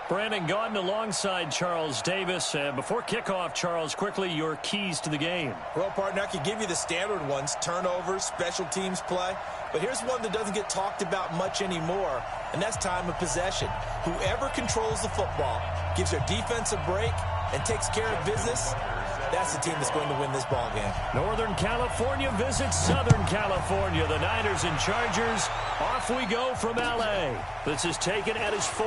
Brandon Gaudin alongside Charles Davis. Before kickoff, Charles, quickly your keys to the game. Well, partner, I could give you the standard ones, turnovers, special teams play. But here's one that doesn't get talked about much anymore, and that's time of possession. Whoever controls the football, gives their defense a break, and takes care of business, that's the team that's going to win this ball game. Northern California visits Southern California. The Niners and Chargers. Off we go from L.A. This is taken at his 4.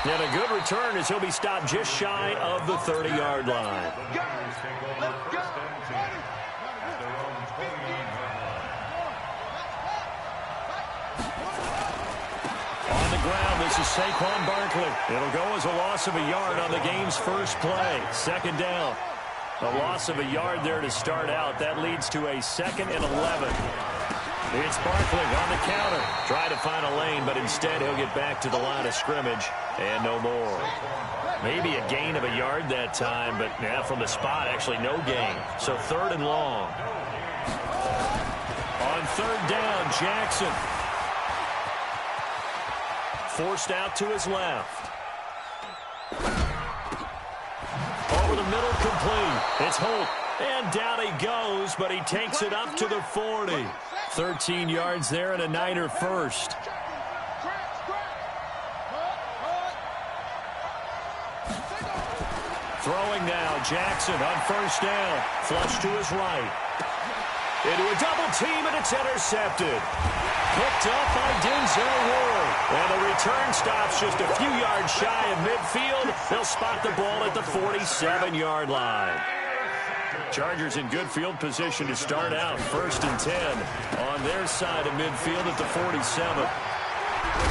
And a good return as he'll be stopped just shy of the 30-yard line. On the ground, this is Saquon Barkley. It'll go as a loss of a yard on the game's first play. Second down. A loss of a yard there to start out. That leads to a 2nd and 11. It's Barkley on the counter. Try to find a lane, but instead he'll get back to the line of scrimmage and no more. Maybe a gain of a yard that time, but from the spot, actually no gain. So 3rd and long. On 3rd down, Jackson. Forced out to his left. Over the middle, complete. It's Holt. And down he goes, but he takes it up to the 40. 13 yards there and a Niner first. Throwing now, Jackson on 1st down. Flush to his right. Into a double team, and it's intercepted. Picked up by Denzel Ward. And the return stops just a few yards shy of midfield. They'll spot the ball at the 47-yard line. Chargers in good field position to start out. 1st and 10 on their side of midfield at the 47.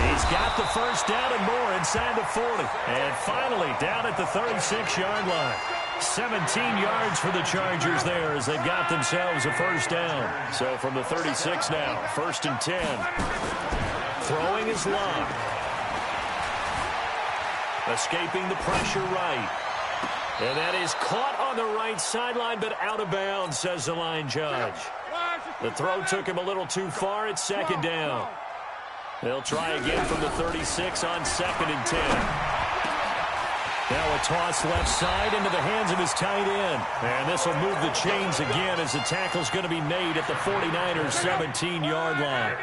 He's got the first down and more inside the 40. And finally down at the 36-yard line. 17 yards for the Chargers there as they've got themselves a first down. So from the 36 now, 1st and 10. Throwing is Love. Escaping the pressure right. And that is caught on the right sideline, but out of bounds, says the line judge. The throw took him a little too far. It's 2nd down. They'll try again from the 36 on 2nd and 10. Now a toss left side into the hands of his tight end. And this will move the chains again as the tackle's going to be made at the 49ers' 17-yard line.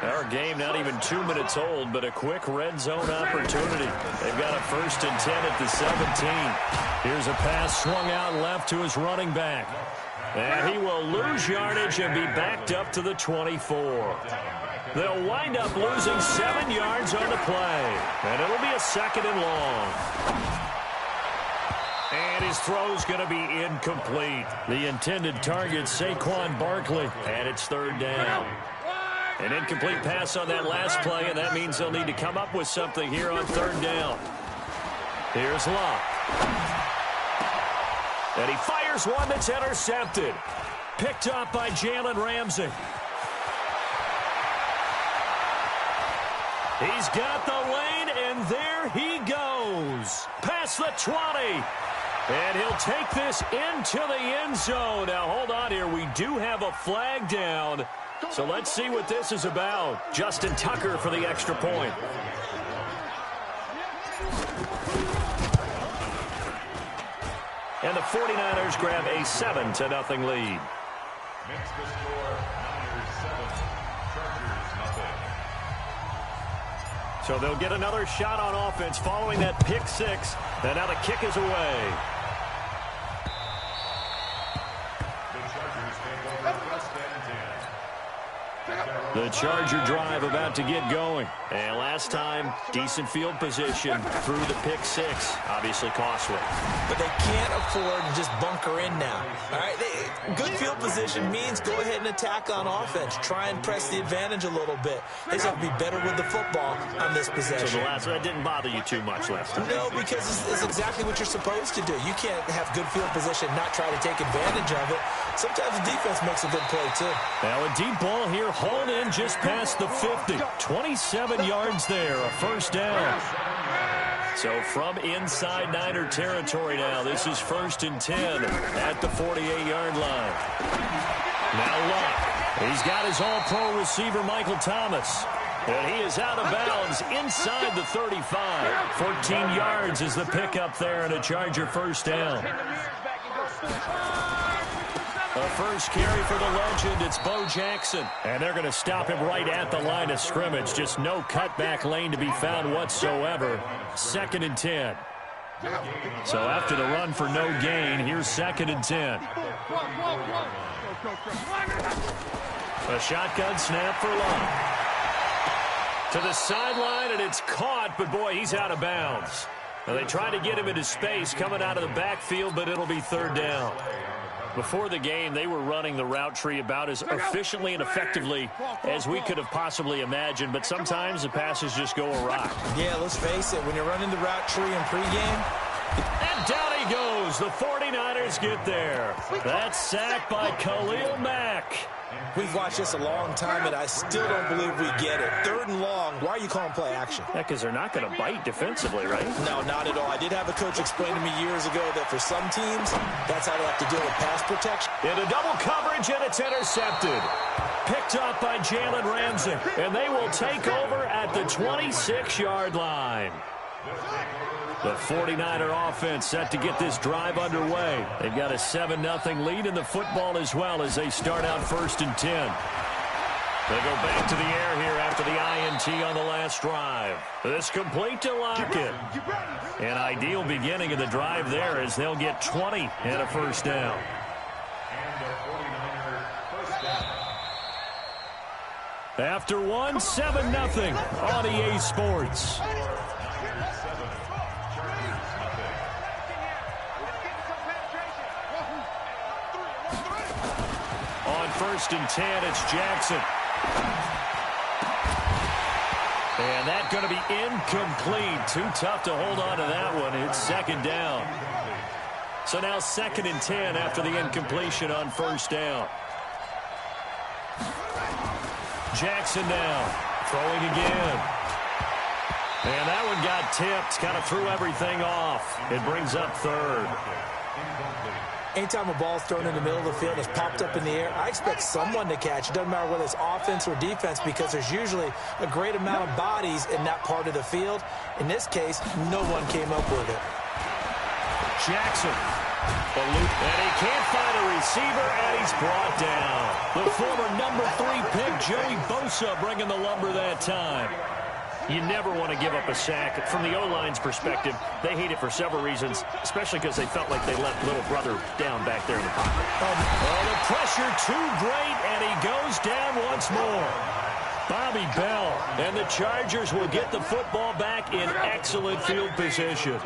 Our game not even 2 minutes old, but a quick red zone opportunity. They've got a 1st and 10 at the 17. Here's a pass swung out left to his running back. And he will lose yardage and be backed up to the 24. They'll wind up losing 7 yards on the play. And it'll be a 2nd and long. And his throw's going to be incomplete. The intended target, Saquon Barkley. And it's 3rd down. An incomplete pass on that last play, and that means they'll need to come up with something here on 3rd down. Here's Love. And he fires one that's intercepted. Picked up by Jalen Ramsey. He's got the lane, and there he goes. Past the 20. And he'll take this into the end zone. Now, hold on here. We do have a flag down. So let's see what this is about. Justin Tucker for the extra point. And the 49ers grab a 7-0 lead. Makes the score Niners 7, Chargers nothing. So they'll get another shot on offense following that pick 6. And now the kick is away. The Charger drive about to get going. And last time, decent field position through the pick 6. Obviously costly. But they can't afford to just bunker in now. All right, good field position means go ahead and attack on offense. Try and press the advantage a little bit. They just have to be better with the football on this possession. So the last one didn't bother you too much last time? No, because it's exactly what you're supposed to do. You can't have good field position and not try to take advantage of it. Sometimes the defense makes a good play, too. Now a deep ball here, hauled in just past the 50. 27 yards there, a first down. So from inside Niner territory now, this is 1st and 10 at the 48-yard line. Now Luck. He's got his all-pro receiver, Michael Thomas. And he is out of bounds inside the 35. 14 yards is the pickup there and a Charger first down. The first carry for the legend, it's Bo Jackson. And they're going to stop him right at the line of scrimmage. Just no cutback lane to be found whatsoever. 2nd and 10. So after the run for no gain, here's 2nd and 10. A shotgun snap for Love. To the sideline, and it's caught, but boy, he's out of bounds. Now they try to get him into space coming out of the backfield, but it'll be 3rd down. Before the game, they were running the route tree about as efficiently and effectively as we could have possibly imagined, but sometimes the passes just go awry. Yeah, let's face it, when you're running the route tree in pregame. And down he goes. The 49ers get there. That's sacked by Khalil Mack. We've watched this a long time, and I still don't believe we get it. 3rd and long, why are you calling play action? Yeah, because they're not going to bite defensively, right? No, not at all. I did have a coach explain to me years ago that for some teams, that's how they have to deal with pass protection. Into double coverage, and it's intercepted. Picked up by Jalen Ramsey, and they will take over at the 26-yard line. The 49er offense set to get this drive underway. They've got a 7-0 lead in the football as well as they start out 1st and 10. They go back to the air here after the INT on the last drive. This complete to Lockett. An ideal beginning of the drive there as they'll get 20 and a first down. After one, 7-0 on EA Sports. On 1st and 10, it's Jackson. And that's going to be incomplete. Too tough to hold on to that one. It's 2nd down. So now 2nd and 10 after the incompletion on 1st down. Jackson now throwing again. And that one got tipped. Kind of threw everything off. It brings up 3rd. Anytime a ball's thrown in the middle of the field, it's popped up in the air, I expect someone to catch. It doesn't matter whether it's offense or defense because there's usually a great amount of bodies in that part of the field. In this case, no one came up with it. Jackson. And he can't find a receiver, and he's brought down. The former number 3 pick, Joey Bosa, bringing the lumber that time. You never want to give up a sack. From the O-line's perspective, they hate it for several reasons, especially because they felt like they left little brother down back there in the pocket. Oh, the pressure too great, and he goes down once more. Bobby Bell, and the Chargers will get the football back in excellent field position.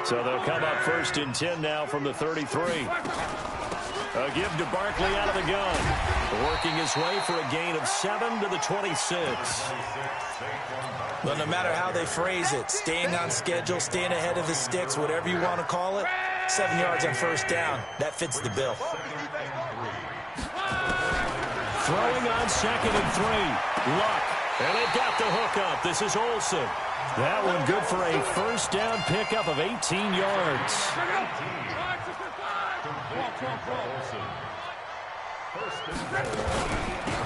So they'll come up 1st and 10 now from the 33. A give to Barkley out of the gun. Working his way for a gain of 7 to the 26. Well, no matter how they phrase it, staying on schedule, staying ahead of the sticks, whatever you want to call it, 7 yards on 1st down, that fits the bill. Throwing on 2nd and 3. Luck. And they've got the hook up. This is Olsen. That one good for a 1st down pickup of 18 yards.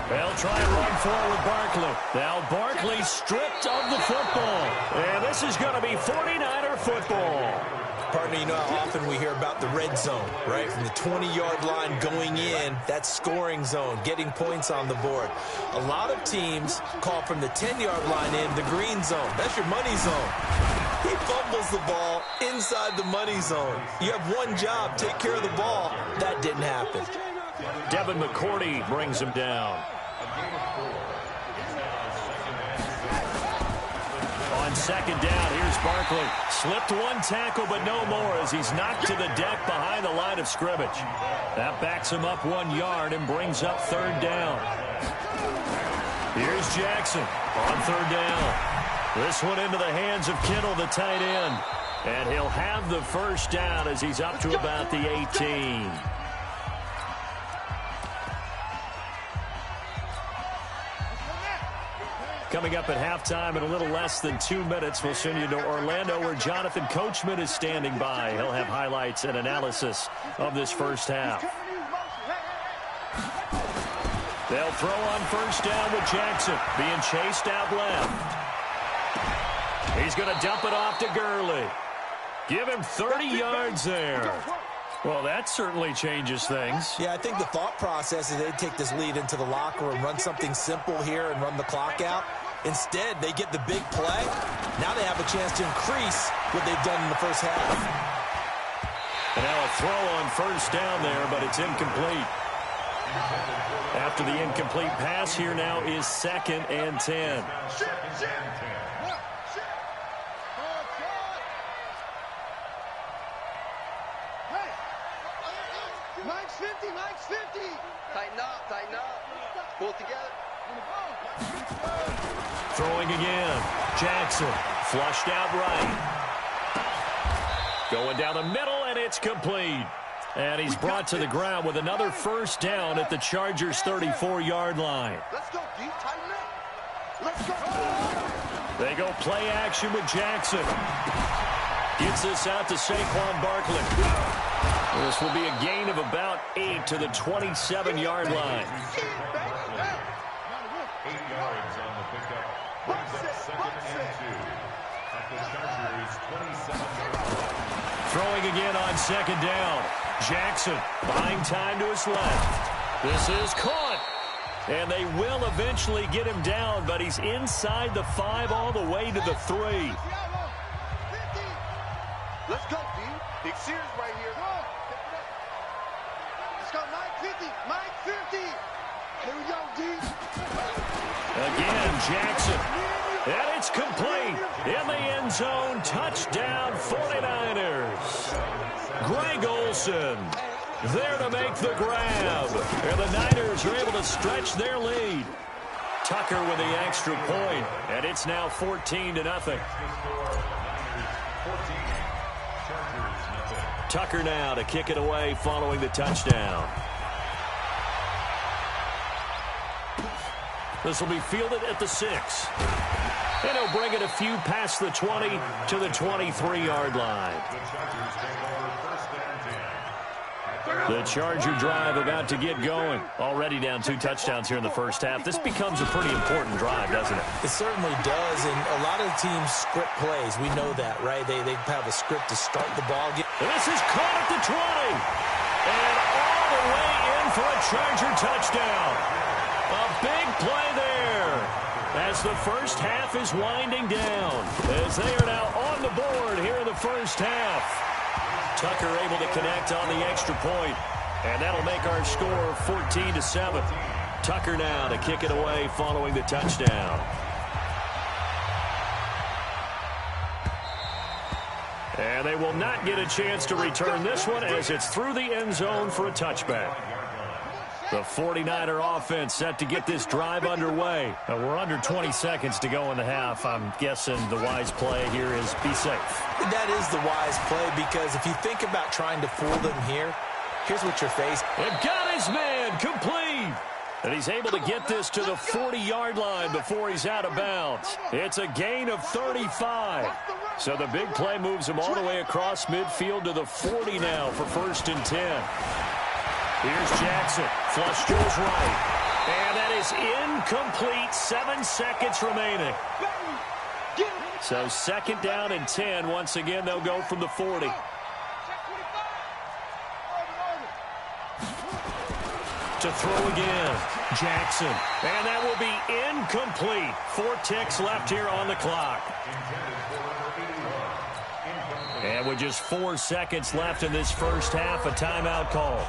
They'll try and run forward Barkley. Now Barkley stripped of the football. And this is going to be 49er football. Partner, you know how often we hear about the red zone, right? From the 20-yard line going in, that's scoring zone, getting points on the board. A lot of teams call from the 10-yard line in the green zone. That's your money zone. He fumbles the ball inside the money zone. You have one job, take care of the ball. That didn't happen. Devin McCourty brings him down. On 2nd down, here's Barkley. Slipped one tackle, but no more as he's knocked to the deck behind the line of scrimmage. That backs him up 1 yard and brings up 3rd down. Here's Jackson on 3rd down. This one into the hands of Kittle, the tight end. And he'll have the 1st down as he's up to about the 18. Coming up at halftime in a little less than 2 minutes, we'll send you to Orlando where Jonathan Coachman is standing by. He'll have highlights and analysis of this first half. They'll throw on first down with Jackson being chased out left. He's going to dump it off to Gurley. Give him 30 yards there. Well, that certainly changes things. Yeah, I think the thought process is they'd take this lead into the locker room, run something simple here and run the clock out. Instead, they get the big play. Now they have a chance to increase what they've done in the first half. And now a throw on first down there, but it's incomplete. After the incomplete pass, here now is 2nd and 10. Mike's 50, Mike's 50. Tighten up, tighten up. Pull it together. Throwing again. Jackson flushed out right. Going down the middle, and it's complete. And he's brought to the ground with another first down at the Chargers' 34-yard line. Let's go, D. Tighten up. Let's go. They go play action with Jackson. Gets this out to Saquon Barkley. This will be a gain of about 8 to the 27-yard line. 8 yards on the pickup. 2nd and 2 at the Chargers' 27-yard line. Throwing again on 2nd down. Jackson buying time to his left. This is caught. And they will eventually get him down, but he's inside the 5 all the way to the 3. Let's go, D. Big Sears right here. Let's go, Mike 50. Mike 50. Here we go, D. Again, Jackson. And it's complete. In the end zone. Touchdown, 49ers. Greg Olsen there to make the grab. And the Niners are able to stretch their lead. Tucker with the extra point. And it's now 14-0. Tucker now to kick it away following the touchdown. This will be fielded at the 6. And he'll bring it a few past the 20 to the 23-yard line. The Charger drive about to get going. Already down 2 touchdowns here in the first half. This becomes a pretty important drive, doesn't it? It certainly does, and a lot of teams script plays. We know that, right? They have a script to start the ball game. This is caught at the 20. And all the way in for a Charger touchdown. A big play there as the first half is winding down. As they are now on the board here in the first half. Tucker able to connect on the extra point. And that'll make our score 14-7. Tucker now to kick it away following the touchdown. And they will not get a chance to return this one as it's through the end zone for a touchback. The 49er offense set to get this drive underway. We're under 20 seconds to go in the half. I'm guessing the wise play here is be safe. That is the wise play because if you think about trying to fool them here, here's what you're facing. They've got his man complete. And he's able to get this to the 40-yard line before he's out of bounds. It's a gain of 35. So the big play moves him all the way across midfield to the 40 now for 1st and 10. Here's Jackson. Flush to his right. And that is incomplete. 7 seconds remaining. So 2nd down and 10. Once again, they'll go from the 40. To throw again. Jackson. And that will be incomplete. 4 ticks left here on the clock. And with just 4 seconds left in this first half, a timeout call.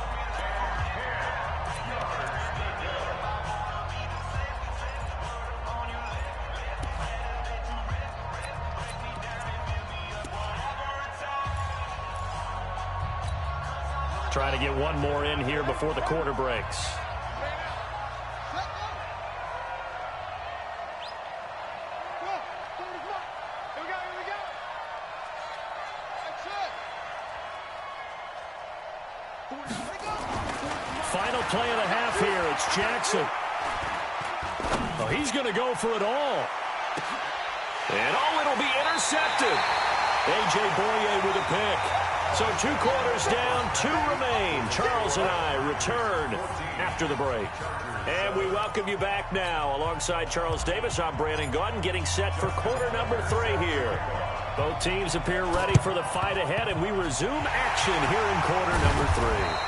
Trying to get one more in here before the quarter breaks. Final play of the half here. It's Jackson. Oh, he's going to go for it all. And it'll be intercepted. A.J. Boye with a pick. So 2 quarters down, 2 remain. Charles and I return after the break. And we welcome you back now. Alongside Charles Davis, I'm Brandon Gaudin, getting set for quarter number 3 here. Both teams appear ready for the fight ahead, and we resume action here in quarter number 3.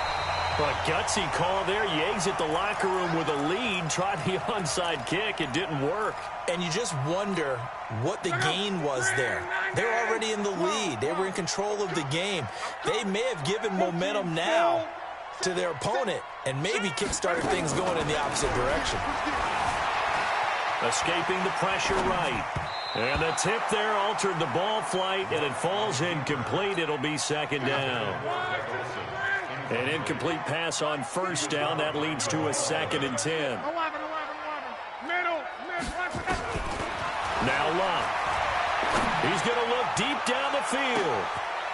What a gutsy call there. You exit the locker room with a lead, tried the onside kick. It didn't work. And you just wonder what the gain was there. They're already in the lead. They were in control of the game. They may have given momentum now to their opponent and maybe kick-started things going in the opposite direction. Escaping the pressure right. And the tip there altered the ball flight, and it falls incomplete. It'll be second down. An incomplete pass on first down. That leads to a 2nd and 10. Now Locke. He's going to look deep down the field.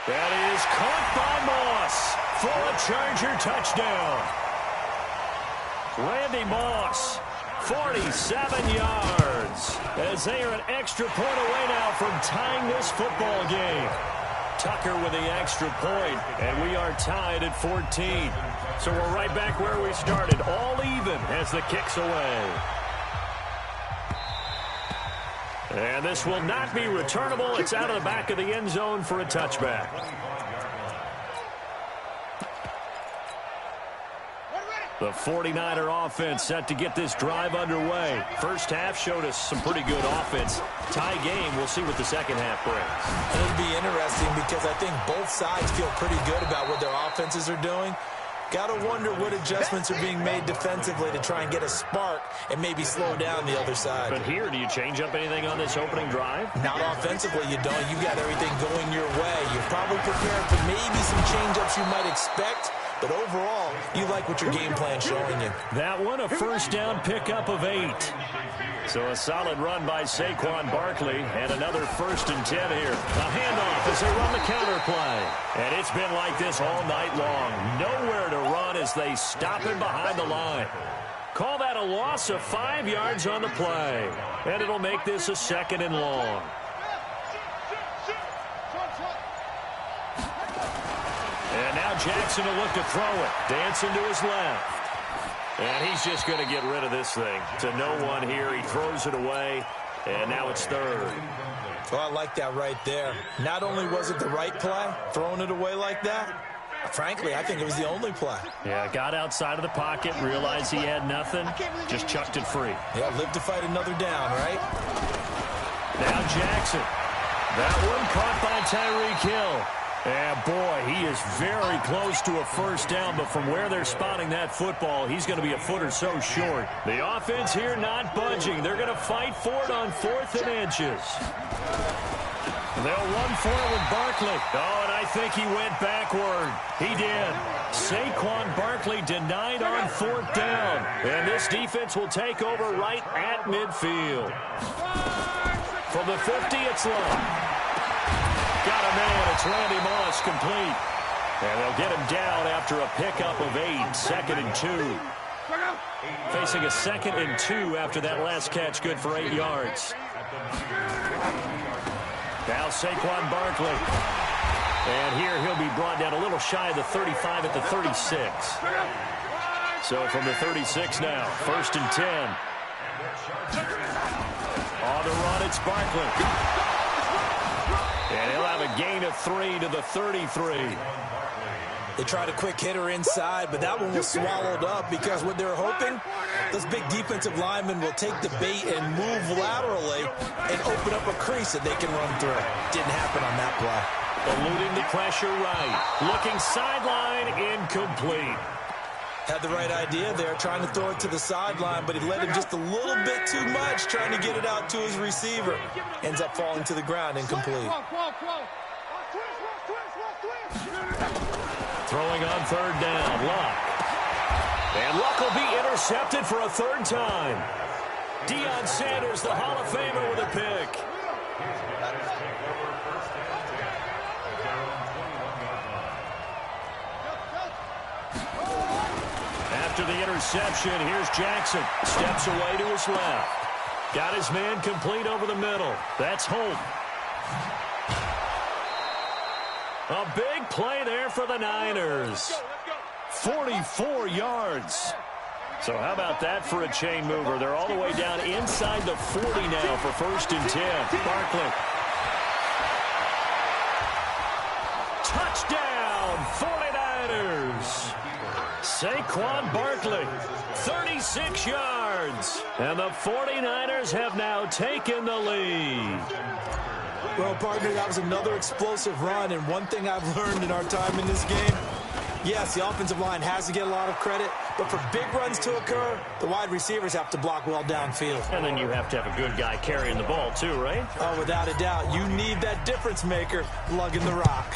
That is caught by Moss for a Charger touchdown. Randy Moss, 47 yards, as they are an extra point away now from tying this football game. Tucker with the extra point, and we are tied at 14. So we're right back where we started, all even as the kick's away. And this will not be returnable. It's out of the back of the end zone for a touchback. The 49er offense set to get this drive underway. First half showed us some pretty good offense. Tie game, we'll see what the second half brings. It'll be interesting because I think both sides feel pretty good about what their offenses are doing. Got to wonder what adjustments are being made defensively to try and get a spark and maybe slow down the other side. But here, do you change up anything on this opening drive? Not offensively, you don't. You've got everything going your way. You're probably prepared for maybe some change-ups you might expect. But overall, you like what your game plan's showing you. That one, a first down pickup of 8. So a solid run by Saquon Barkley, and another 1st and 10 here. A handoff as they run the counter play. And it's been like this all night long. Nowhere to run as they stop him behind the line. Call that a loss of 5 yards on the play. And it'll make this a 2nd and long. And now Jackson will look to throw it. Dancing to his left. And he's just going to get rid of this thing. To no one here. He throws it away. And now it's 3rd. Well, I like that right there. Not only was it the right play, throwing it away like that, frankly, I think it was the only play. Yeah, got outside of the pocket, realized he had nothing, just chucked it free. Yeah, live to fight another down, right? Now Jackson. That one caught by Tyreek Hill. And, boy, he is very close to a first down, but from where they're spotting that football, he's going to be a foot or so short. The offense here not budging. They're going to fight for it on 4th and inches. They'll run for it with Barkley. Oh, and I think he went backward. He did. Saquon Barkley denied on 4th down. And this defense will take over right at midfield. From the 50, it's Love. Got a man. It's Randy Moss complete. And they'll get him down after a pickup of 8. 2nd and 2. Facing a 2nd and 2 after that last catch. Good for 8 yards. Now Saquon Barkley. And here he'll be brought down a little shy of the 35 at the 36. So from the 36 now. 1st and 10. On the run, it's Barkley. And he'll have a gain of 3 to the 33. They tried a quick hitter inside, but that one was swallowed up because what they're hoping, those big defensive linemen will take the bait and move laterally and open up a crease that they can run through. Didn't happen on that play. Eluding the pressure right. Looking sideline, incomplete. Had the right idea there, trying to throw it to the sideline, but he led him just a little bit too much, trying to get it out to his receiver. Ends up falling to the ground, incomplete. Throwing on 3rd down, Luck. And Luck will be intercepted for a 3rd time. Deion Sanders, the Hall of Famer, with a pick. After the interception, here's Jackson. Steps away to his left. Got his man complete over the middle. That's Holt. A A big play there for the Niners. 44 yards. So how about that for a chain mover? They're all the way down inside the 40 now for 1st and 10. Barkley. Touchdown, 49ers. Saquon Barkley, 36 yards. And the 49ers have now taken the lead. Well, partner, that was another explosive run, and one thing I've learned in our time in this game, yes, the offensive line has to get a lot of credit, but for big runs to occur, the wide receivers have to block well downfield. And then you have to have a good guy carrying the ball too, right? Oh, without a doubt. You need that difference maker lugging the rock.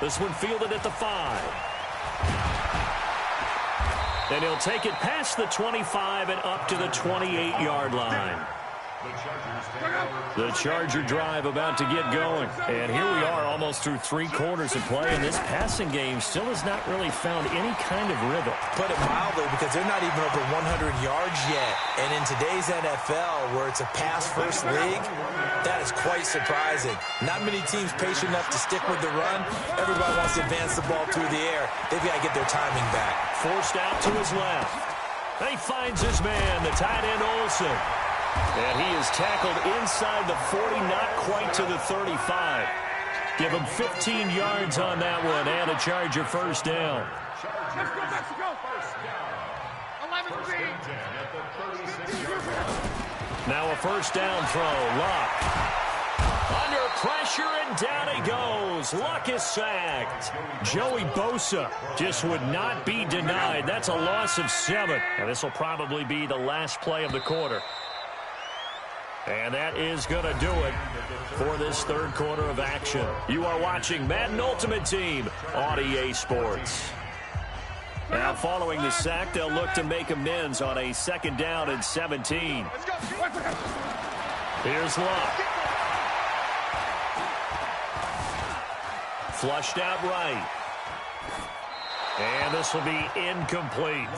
This one fielded at the 5. And he'll take it past the 25 and up to the 28-yard line. The Charger drive about to get going. And here we are almost through 3 quarters of play, and this passing game still has not really found any kind of rhythm. Put it mildly, because they're not even over 100 yards yet. And in today's NFL, where it's a pass-first league, that is quite surprising. Not many teams patient enough to stick with the run. Everybody wants to advance the ball through the air. They've got to get their timing back. Forced out to his left. He finds his man, the tight end Olsen. And he is tackled inside the 40, not quite to the 35. Give him 15 yards on that one, and a Charger first down. Let's go, Mexico! First down. 10 at the 36-yard line. Now a first down throw. Luck. Under pressure, and down he goes. Luck is sacked. Joey Bosa just would not be denied. That's a loss of 7. And this will probably be the last play of the quarter. And that is going to do it for this 3rd quarter of action. You are watching Madden Ultimate Team on EA Sports. Now following the sack, they'll look to make amends on a 2nd down and 17. Here's Luck. Flushed out right. And this will be incomplete.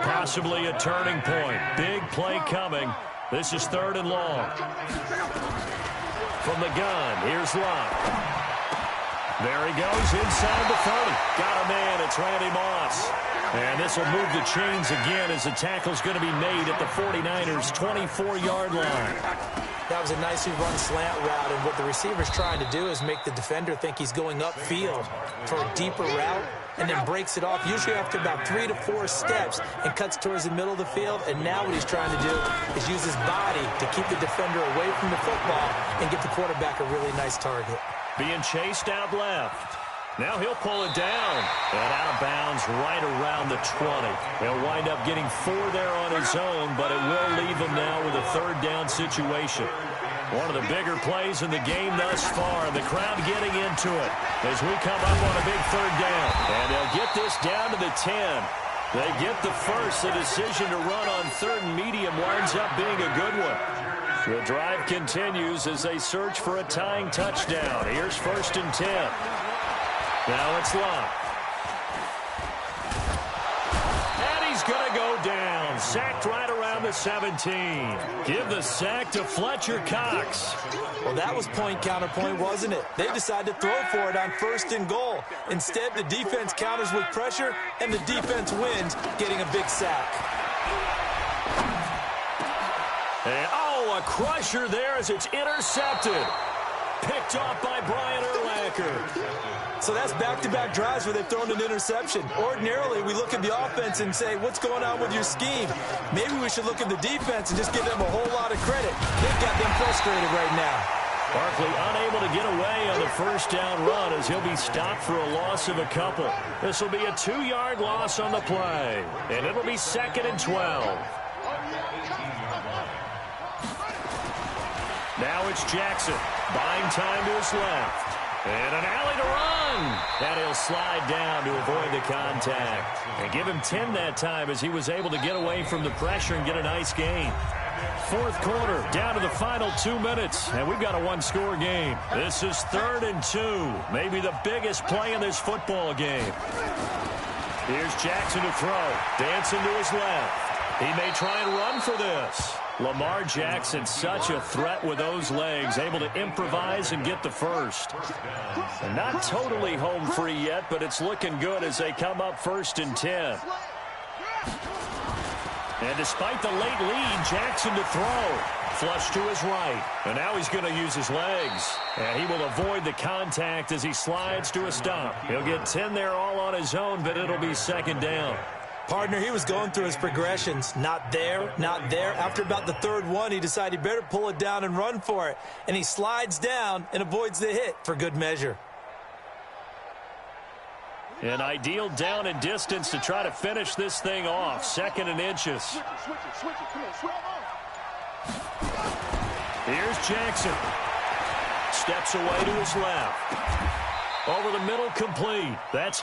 Possibly a turning point. Big play coming. This is 3rd and long. From the gun, here's Luck. There he goes inside the 30. Got a man. It's Randy Moss. And this will move the chains again as the tackle's going to be made at the 49ers' 24-yard line. That was a nicely run slant route, and what the receiver's trying to do is make the defender think he's going upfield for a deeper route, and then breaks it off, usually after about 3 to 4 steps, and cuts towards the middle of the field. And now what he's trying to do is use his body to keep the defender away from the football and get the quarterback a really nice target. Being chased out left. Now he'll pull it down. And out of bounds right around the 20. He'll wind up getting 4 there on his own, but it will leave him now with a 3rd down situation. One of the bigger plays in the game thus far. The crowd getting into it as we come up on a big 3rd down. And they'll get this down to the 10. They get the first. The decision to run on 3rd and medium winds up being a good one. The drive continues as they search for a tying touchdown. Here's 1st and 10. Now it's Luck. And he's going to go down. Sacked right around the 17. Give the sack to Fletcher Cox. Well, that was point counterpoint, wasn't it? They decided to throw for it on 1st and goal. Instead, the defense counters with pressure, and the defense wins, getting a big sack. And, a crusher there as it's intercepted. Picked off by Brian Urlacher. So that's back-to-back drives where they've thrown an interception. Ordinarily, we look at the offense and say, what's going on with your scheme? Maybe we should look at the defense and just give them a whole lot of credit. They've got them frustrated right now. Barkley unable to get away on the 1st down run as he'll be stopped for a loss of a couple. This will be a 2-yard loss on the play. And it'll be 2nd and 12. Now it's Jackson. Buying time to his left. And an alley to run. And he'll slide down to avoid the contact. And give him 10 that time as he was able to get away from the pressure and get a nice gain. 4th quarter, down to the final 2 minutes. And we've got a 1-score game. This is 3rd and 2. Maybe the biggest play in this football game. Here's Jackson to throw. Dancing to his left. He may try and run for this. Lamar Jackson, such a threat with those legs, able to improvise and get the first. And not totally home free yet, but it's looking good as they come up 1st and 10. And despite the late lead, Jackson to throw. Flush to his right. And now he's going to use his legs. And he will avoid the contact as he slides to a stop. He'll get 10 there all on his own, but it'll be 2nd down. Partner, he was going through his progressions. Not there, not there. After about the 3rd one, he decided he better pull it down and run for it. And he slides down and avoids the hit for good measure. An ideal down and distance to try to finish this thing off. 2nd and inches. Here's Jackson. Steps away to his left. Over the middle, complete. That's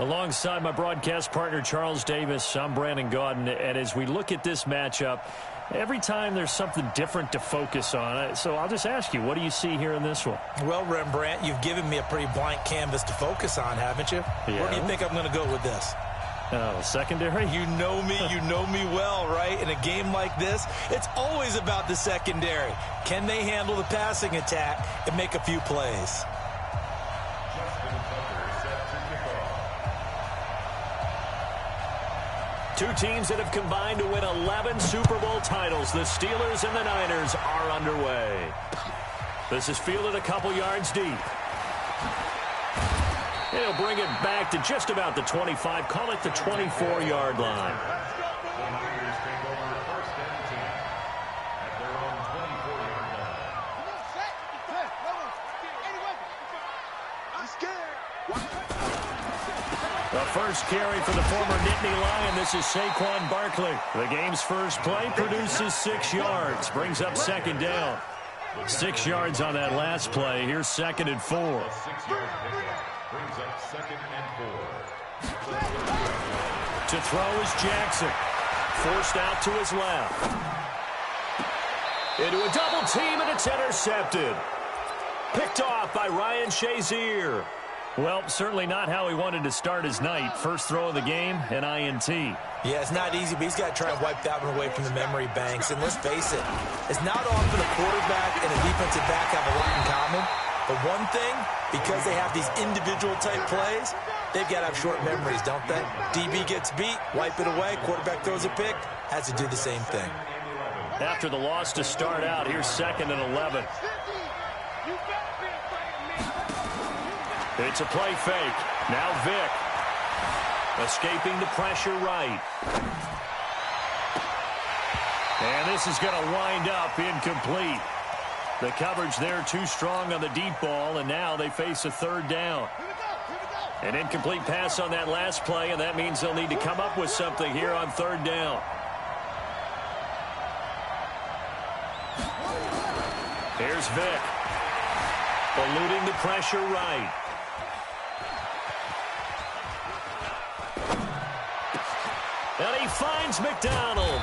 alongside my broadcast partner, Charles Davis, I'm Brandon Gaudin. And as we look at this matchup, every time there's something different to focus on. So I'll just ask you, what do you see here in this one? Well, Rembrandt, you've given me a pretty blank canvas to focus on, haven't you? Yeah. Where do you think I'm going to go with this? Secondary? You know me well, right? In a game like this, it's always about the secondary. Can they handle the passing attack and make a few plays? Two teams that have combined to win 11 Super Bowl titles. The Steelers and the Niners are underway. This is fielded a couple yards deep. He'll bring it back to just about the 25. Call it the 24-yard line. The Niners take over 1st and 10 at their own 24-yard line. I'm scared. The first carry for the former Nittany Lion. This is Saquon Barkley. The game's first play produces 6 yards. Brings up 2nd down. 6 yards on that last play. Here's 2nd and 4. 6-yard pickup brings up 2nd and 4. To throw is Jackson. Forced out to his left. Into a double team, and it's intercepted. Picked off by Ryan Shazier. Well, certainly not how he wanted to start his night. First throw of the game, an INT. Yeah, it's not easy, but he's got to try and wipe that one away from the memory banks. And let's face it, it's not often a quarterback and a defensive back have a lot in common. But one thing, because they have these individual type plays, they've got to have short memories, don't they? DB gets beat, wipe it away, quarterback throws a pick, has to do the same thing. After the loss to start out, here's 2nd and 11. It's a play fake. Now Vick. Escaping the pressure right. And this is going to wind up incomplete. The coverage there too strong on the deep ball, and now they face a 3rd down. An incomplete pass on that last play, and that means they'll need to come up with something here on 3rd down. Here's Vick. Eluding the pressure right. And he finds McDonald.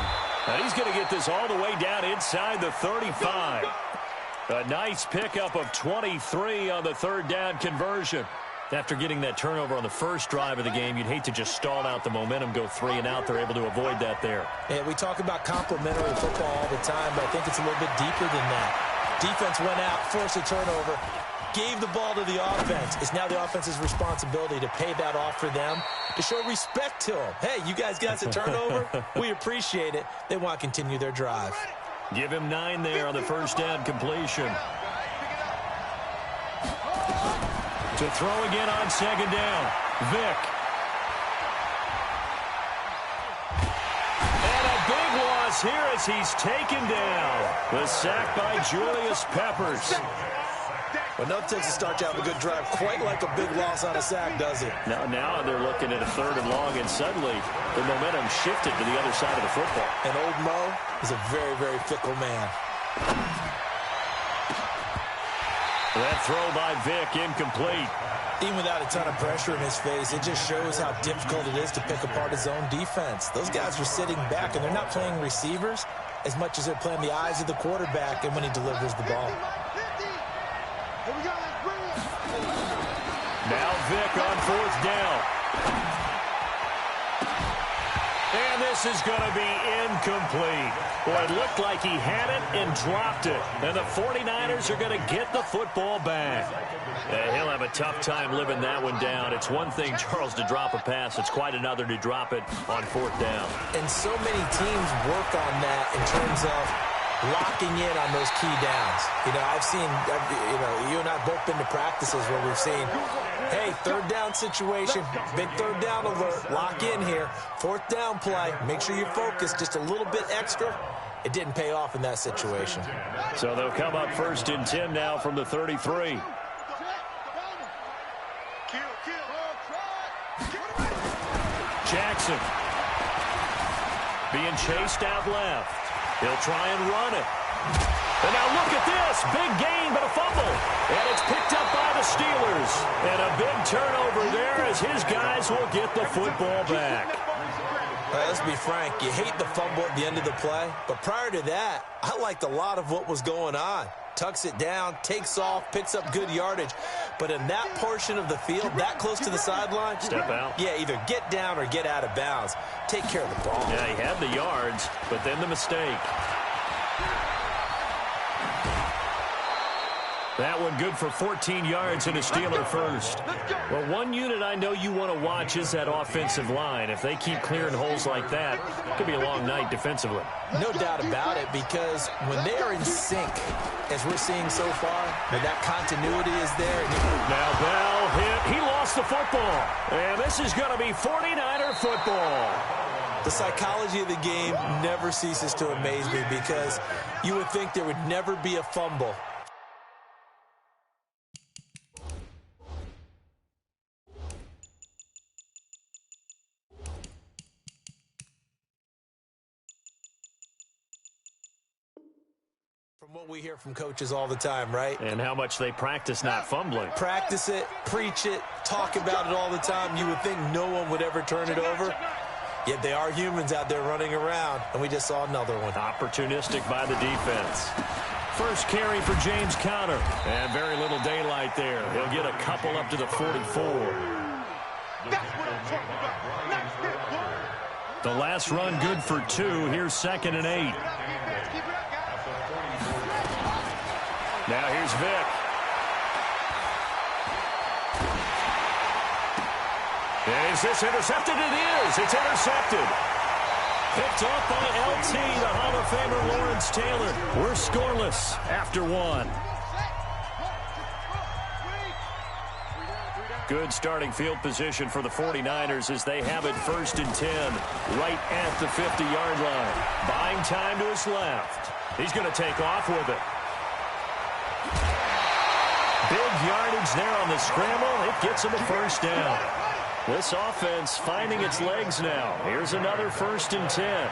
And he's going to get this all the way down inside the 35. A nice pickup of 23 on the third down conversion. After getting that turnover on the first drive of the game, you'd hate to just stall out the momentum, go 3 and out. They're able to avoid that there. Yeah, we talk about complementary football all the time, but I think it's a little bit deeper than that. Defense went out, forced a turnover, gave the ball to the offense. It's now the offense's responsibility to pay that off for them, to show respect to them. Hey, you guys got a turnover? We appreciate it. They want to continue their drive. Give him 9 there on the first down completion. To throw again on second down. Vick. And a big loss here as he's taken down. The sack by Julius Peppers. Well, no Texas starts out a good drive quite like a big loss on a sack, does it? Now they're looking at a 3rd and long, and suddenly the momentum shifted to the other side of the football. And old Mo is a very, very fickle man. That throw by Vick incomplete. Even without a ton of pressure in his face, it just shows how difficult it is to pick apart his own defense. Those guys are sitting back, and they're not playing receivers as much as they're playing the eyes of the quarterback and when he delivers the ball. Now Vick on 4th down. And this is going to be incomplete. Boy, it looked like he had it and dropped it. And the 49ers are going to get the football back. He'll have a tough time living that one down. It's one thing, Charles, to drop a pass. It's quite another to drop it on 4th down. And so many teams work on that in terms of locking in on those key downs. You know, I've seen, you and I have both been to practices where we've seen, hey, 3rd down situation, big 3rd down alert, lock in here, 4th down play, make sure you focus just a little bit extra. It didn't pay off in that situation. So they'll come up 1st and 10 now from the 33. Jackson being chased out left. He'll try and run it. And now look at this. Big gain, but a fumble. And it's picked up by the Steelers. And a big turnover there as his guys will get the football back. Let's be frank. You hate the fumble at the end of the play. But prior to that, I liked a lot of what was going on. Tucks it down, takes off, picks up good yardage. But in that portion of the field, that close to the sideline, step out. Yeah, either get down or get out of bounds. Take care of the ball. Yeah, he had the yards, but then the mistake. That one good for 14 yards and a Steeler first. Well, one unit I know you want to watch is that offensive line. If they keep clearing holes like that, it could be a long night defensively. No doubt about it, because when they are in sync, as we're seeing so far, when that continuity is there. Now Bell hit. He lost the football. And this is going to be 49er football. The psychology of the game never ceases to amaze me, because you would think there would never be a fumble. From what we hear from coaches all the time, right? And how much they practice not fumbling. Practice it, preach it, talk about it all the time. You would think no one would ever turn it over. Yet they are humans out there running around, and we just saw another one. Opportunistic by the defense. First carry for James Conner. And very little daylight there. He'll get a couple up to the 44. That's what I'm talking about. The last run good for 2. Here's 2nd and 8. Now here's Vick. Is this intercepted? It is. It's intercepted. Picked off by LT, the Hall of Famer Lawrence Taylor. We're scoreless after 1. Good starting field position for the 49ers as they have it 1st and 10, right at the 50-yard line. Buying time to his left. He's going to take off with it. Big yardage there on the scramble. It gets him a 1st down. This offense finding its legs now. Here's another 1st and 10.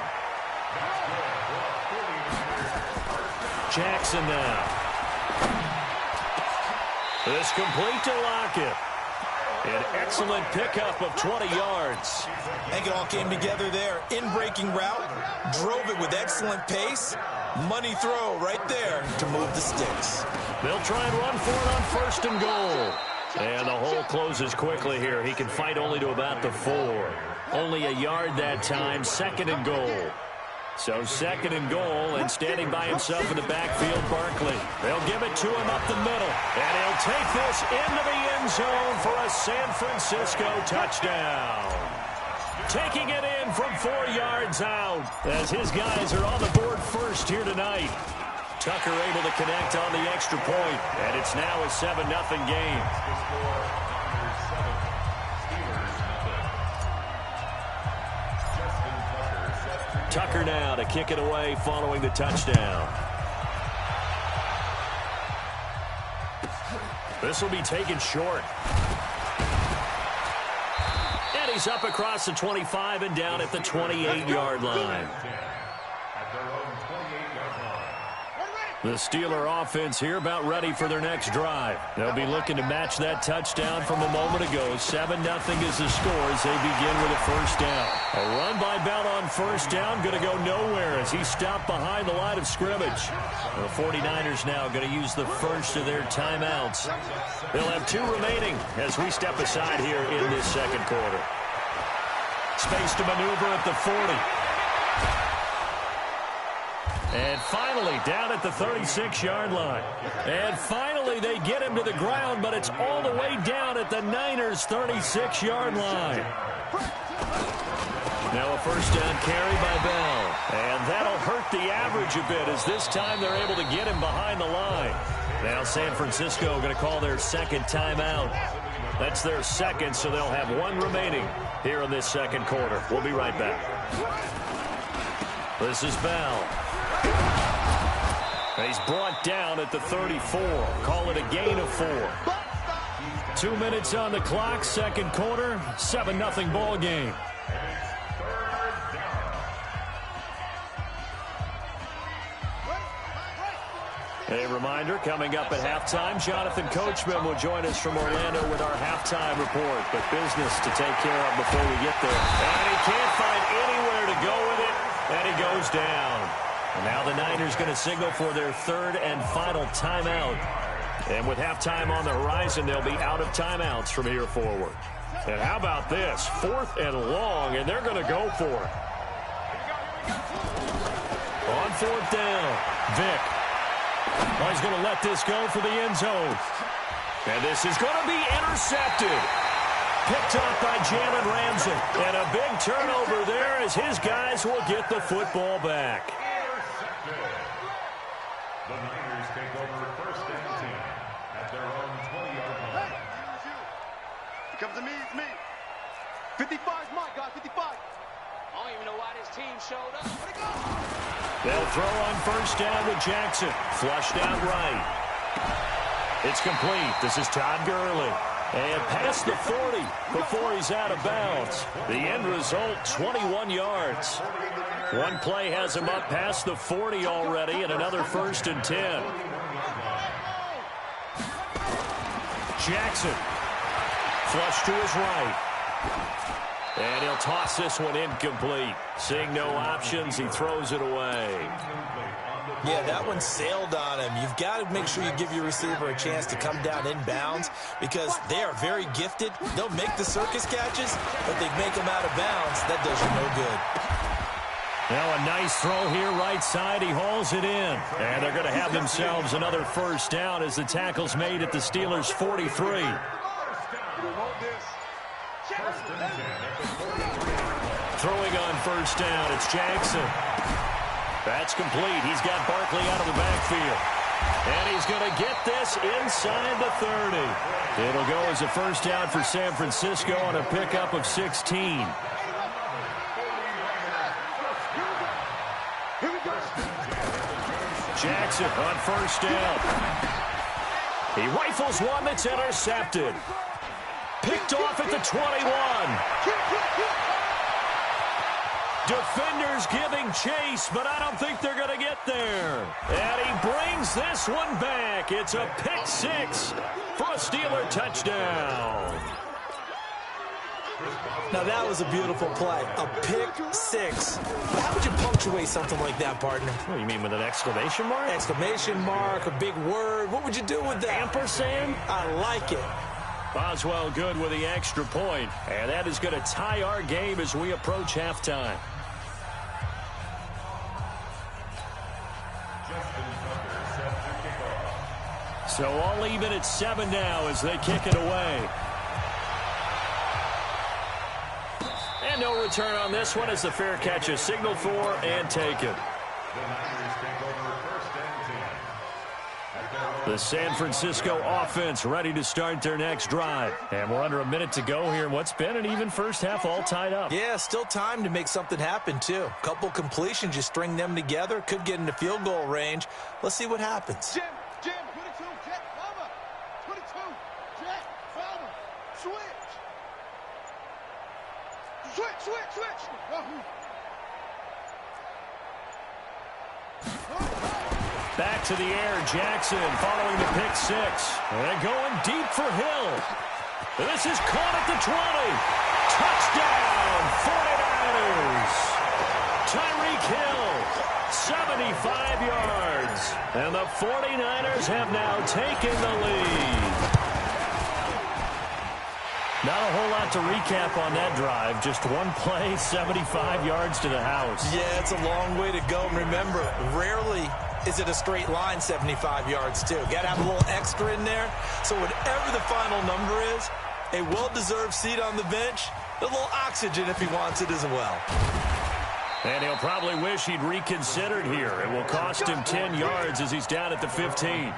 Jackson now. This complete to Lockett. An excellent pickup of 20 yards. I think it all came together there. In-breaking route, drove it with excellent pace, Money throw right there to move the sticks. They'll try and run for it on 1st and goal. And the hole closes quickly here. He can fight only to about the 4. Only a yard that time, 2nd and goal. So 2nd and goal, and standing by himself in the backfield, Barkley. They'll give it to him up the middle. And he'll take this into the end zone for a San Francisco touchdown. Taking it in from 4 yards out as his guys are on the board first here tonight. Tucker able to connect on the extra point, and it's now a 7-0 game. Tucker now to kick it away following the touchdown. This will be taken short. And he's up across the 25 and down at the 28-yard line. The Steeler offense here about ready for their next drive. They'll be looking to match that touchdown from a moment ago. 7-0 is the score as they begin with a 1st down. A run by Bell on 1st down, going to go nowhere as he stopped behind the line of scrimmage. The 49ers now going to use the first of their timeouts. They'll have 2 remaining as we step aside here in this 2nd quarter. Space to maneuver at the 40. And finally, down at the 36-yard line. And finally, they get him to the ground, but it's all the way down at the Niners' 36-yard line. Now a 1st down carry by Bell. And that'll hurt the average a bit as this time they're able to get him behind the line. Now San Francisco going to call their 2nd timeout. That's their 2nd, so they'll have 1 remaining here in this 2nd quarter. We'll be right back. This is Bell. He's brought down at the 34. Call it a gain of 4. 2 minutes on the clock, 2nd quarter, 7-0 ball game. A reminder, coming up at halftime, Jonathan Coachman will join us from Orlando with our halftime report. But business to take care of before we get there. And he can't find anywhere to go with it, and he goes down. And now the Niners going to signal for their 3rd and final timeout. And with halftime on the horizon, they'll be out of timeouts from here forward. And how about this? 4th and long, and they're going to go for it. On 4th down, Vick. Well, he's going to let this go for the end zone. And this is going to be intercepted. Picked up by Jalen Ramsey. And a big turnover there as his guys will get the football back. The Niners take over 1st and 10 at their own 20-yard line. It comes to me, it's me. 55 is my guy, 55. I don't even know why this team showed up. Where'd it go? They'll throw on 1st down with Jackson. Flushed out right. It's complete. This is Todd Gurley. And past the 40 before he's out of bounds. The end result, 21 yards. One play has him up past the 40 already, and another 1st and 10. Jackson. Flush to his right. And he'll toss this one incomplete. Seeing no options, he throws it away. Yeah, that one sailed on him. You've got to make sure you give your receiver a chance to come down inbounds because they are very gifted. They'll make the circus catches, but they make them out of bounds. That does you no good. Now a nice throw here right side. He hauls it in. And they're going to have themselves another 1st down as the tackle's made at the Steelers' 43. Throwing on 1st down, it's Jackson. That's complete. He's got Barkley out of the backfield. And he's going to get this inside the 30. It'll go as a 1st down for San Francisco on a pickup of 16. Jackson on 1st down. He rifles one that's intercepted. Picked off at the 21. Defenders giving chase, but I don't think they're going to get there. And he brings this one back. It's a pick 6 for a Steeler touchdown. Now, that was a beautiful play. A pick six. How would you punctuate something like that, partner? What do you mean, with an exclamation mark? Exclamation mark, a big word. What would you do with that? Ampersand? I like it. Boswell good with the extra point. And that is going to tie our game as we approach halftime. So all even at 7 now as they kick it away. And no return on this one as the fair catch is signaled for and taken. The San Francisco offense ready to start their next drive. And we're under a minute to go here in what's been an even first half, all tied up. Yeah, still time to make something happen, too. Couple completions, you string them together, could get into field goal range. Let's see what happens. Jim, 22, jet, cover. 22, jet, cover. Switch. Switch. Back to the air, Jackson following the pick six. And going deep for Hill. This is caught at the 20. Touchdown, 49ers. Tyreek Hill, 75 yards. And the 49ers have now taken the lead. Not a whole lot to recap on that drive. Just one play, 75 yards to the house. Yeah, it's a long way to go. Remember, rarely is it a straight line 75 yards, too. Got to have a little extra in there. So whatever the final number is, a well-deserved seat on the bench, a little oxygen if he wants it as well. And he'll probably wish he'd reconsidered here. It will cost him 10 yards as he's down at the 15.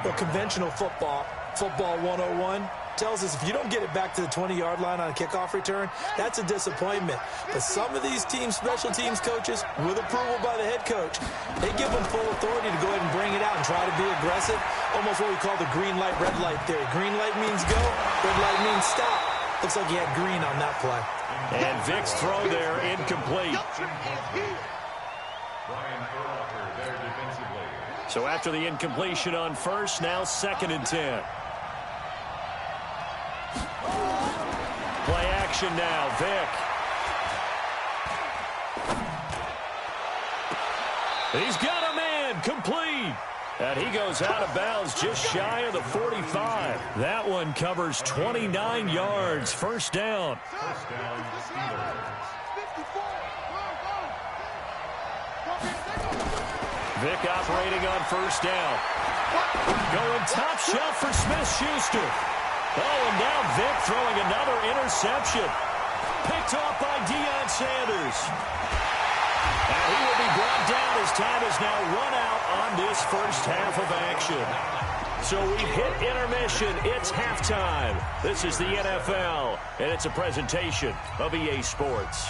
Well, conventional football 101, tells us if you don't get it back to the 20-yard line on a kickoff return, that's a disappointment. But some of these teams, special teams coaches, with approval by the head coach, they give them full authority to go ahead and bring it out and try to be aggressive. Almost what we call the green light, red light theory. Green light means go, red light means stop. Looks like he had green on that play. And Vic's throw there incomplete. So after the incompletion on first, now 2nd and 10. Play action now, Vic. He's got a man, complete. And he goes out of bounds just shy of the 45. That one covers 29 yards, first down. Vic operating on first down. Going top shelf for Smith-Schuster. Oh, and now Vic throwing another interception. Picked off by Deion Sanders. And he will be brought down as time is now run out on this first half of action. So we've hit intermission. It's halftime. This is the NFL, and it's a presentation of EA Sports.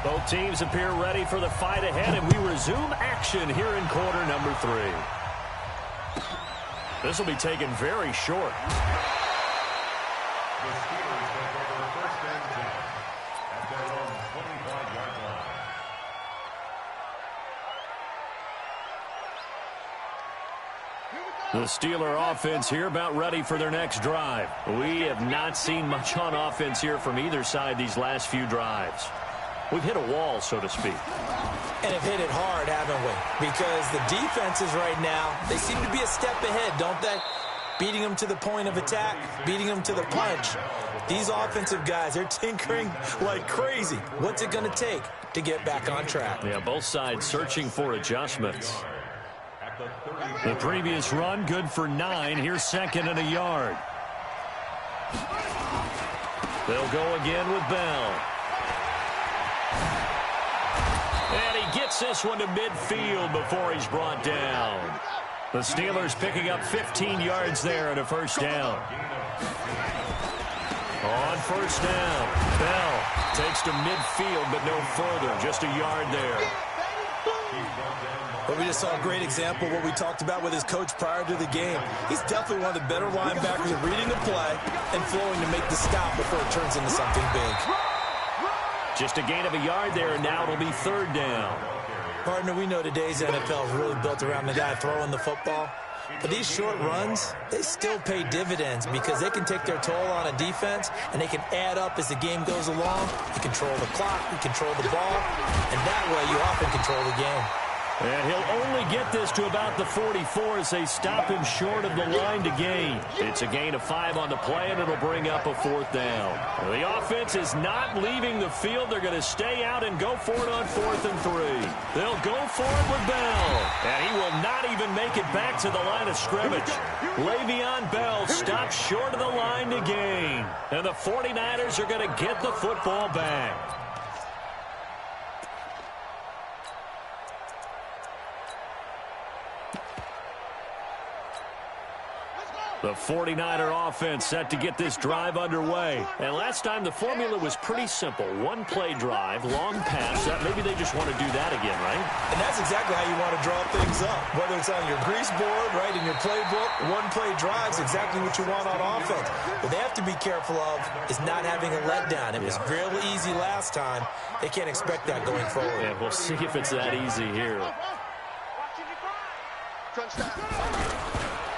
Both teams appear ready for the fight ahead, and we resume action here in quarter number 3. This will be taken very short. The Steelers take over first and 10 at their own 25-yard line. The Steeler offense here about ready for their next drive. We have not seen much on offense here from either side these last few drives. We've hit a wall, so to speak. And have hit it hard, haven't we? Because the defenses right now, they seem to be a step ahead, don't they? Beating them to the point of attack, beating them to the punch. These offensive guys, they're tinkering like crazy. What's it going to take to get back on track? Yeah, both sides searching for adjustments. The previous run, good for 9. Here's 2nd and a yard. They'll go again with Bell. And he gets this one to midfield before he's brought down. The Steelers picking up 15 yards there at a first down. On first down, Bell takes to midfield, but no further, just a yard there. But we just saw a great example of what we talked about with his coach prior to the game. He's definitely one of the better linebackers at reading the play and flowing to make the stop before it turns into something big. Just a gain of a yard there, and now it'll be 3rd down. Partner, we know today's NFL is really built around the guy throwing the football. But these short runs, they still pay dividends because they can take their toll on a defense, and they can add up as the game goes along. You control the clock, you control the ball, and that way you often control the game. And he'll only get this to about the 44 as they stop him short of the line to gain. It's a gain of 5 on the play, and it'll bring up a 4th down. The offense is not leaving the field. They're going to stay out and go for it on 4th and 3. They'll go for it with Bell. And he will not even make it back to the line of scrimmage. Le'Veon Bell stops short of the line to gain. And the 49ers are going to get the football back. The 49er offense set to get this drive underway. And last time the formula was pretty simple. One play drive, long pass. Maybe they just want to do that again, right? And that's exactly how you want to draw things up. Whether it's on your grease board, right, in your playbook, one play drive's exactly what you want on offense. What they have to be careful of is not having a letdown. It was real easy last time. They can't expect that going forward. Yeah, we'll see if it's that easy here.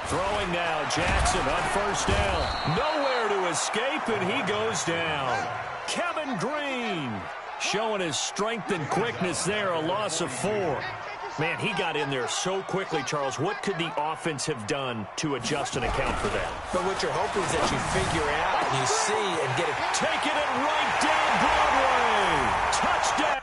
Throwing now, Jackson on 1st down. Nowhere to escape, and he goes down. Kevin Green showing his strength and quickness there, a loss of 4. Man, he got in there so quickly, Charles. What could the offense have done to adjust and account for that? But what you're hoping is that you figure out and you see and get it. Taking it right down Broadway. Touchdown.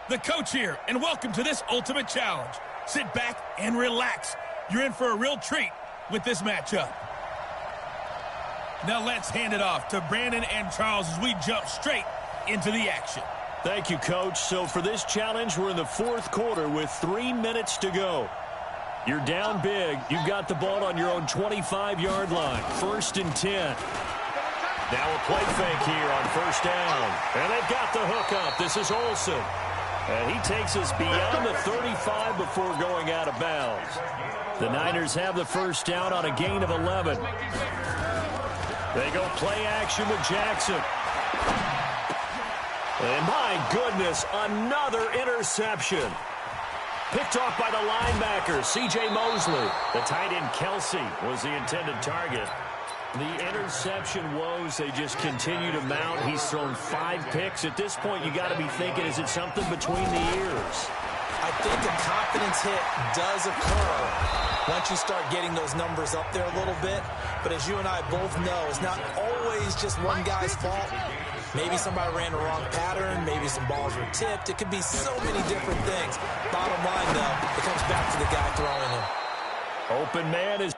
the coach here, and welcome to this ultimate challenge. Sit back and relax. You're in for a real treat with this matchup. Now let's hand it off to Brandon and Charles as we jump straight into the action. Thank you, Coach. So for this challenge, we're in the fourth quarter with 3 minutes to go. You're down big. You've got the ball on your own 25-yard line. 1st and 10. Now a play fake here on 1st down. And they've got the hook up. This is Olsen. And he takes us beyond the 35 before going out of bounds. The Niners have the 1st down on a gain of 11. They go play action with Jackson. And my goodness, another interception. Picked off by the linebacker, C.J. Mosley. The tight end, Kelsey, was the intended target. The interception woes, they just continue to mount. He's thrown 5 picks. At this point, you got to be thinking, is it something between the ears? I think a confidence hit does occur once you start getting those numbers up there a little bit. But as you and I both know, it's not always just one guy's fault. Maybe somebody ran the wrong pattern. Maybe some balls were tipped. It could be so many different things. Bottom line, though, it comes back to the guy throwing him. Open man is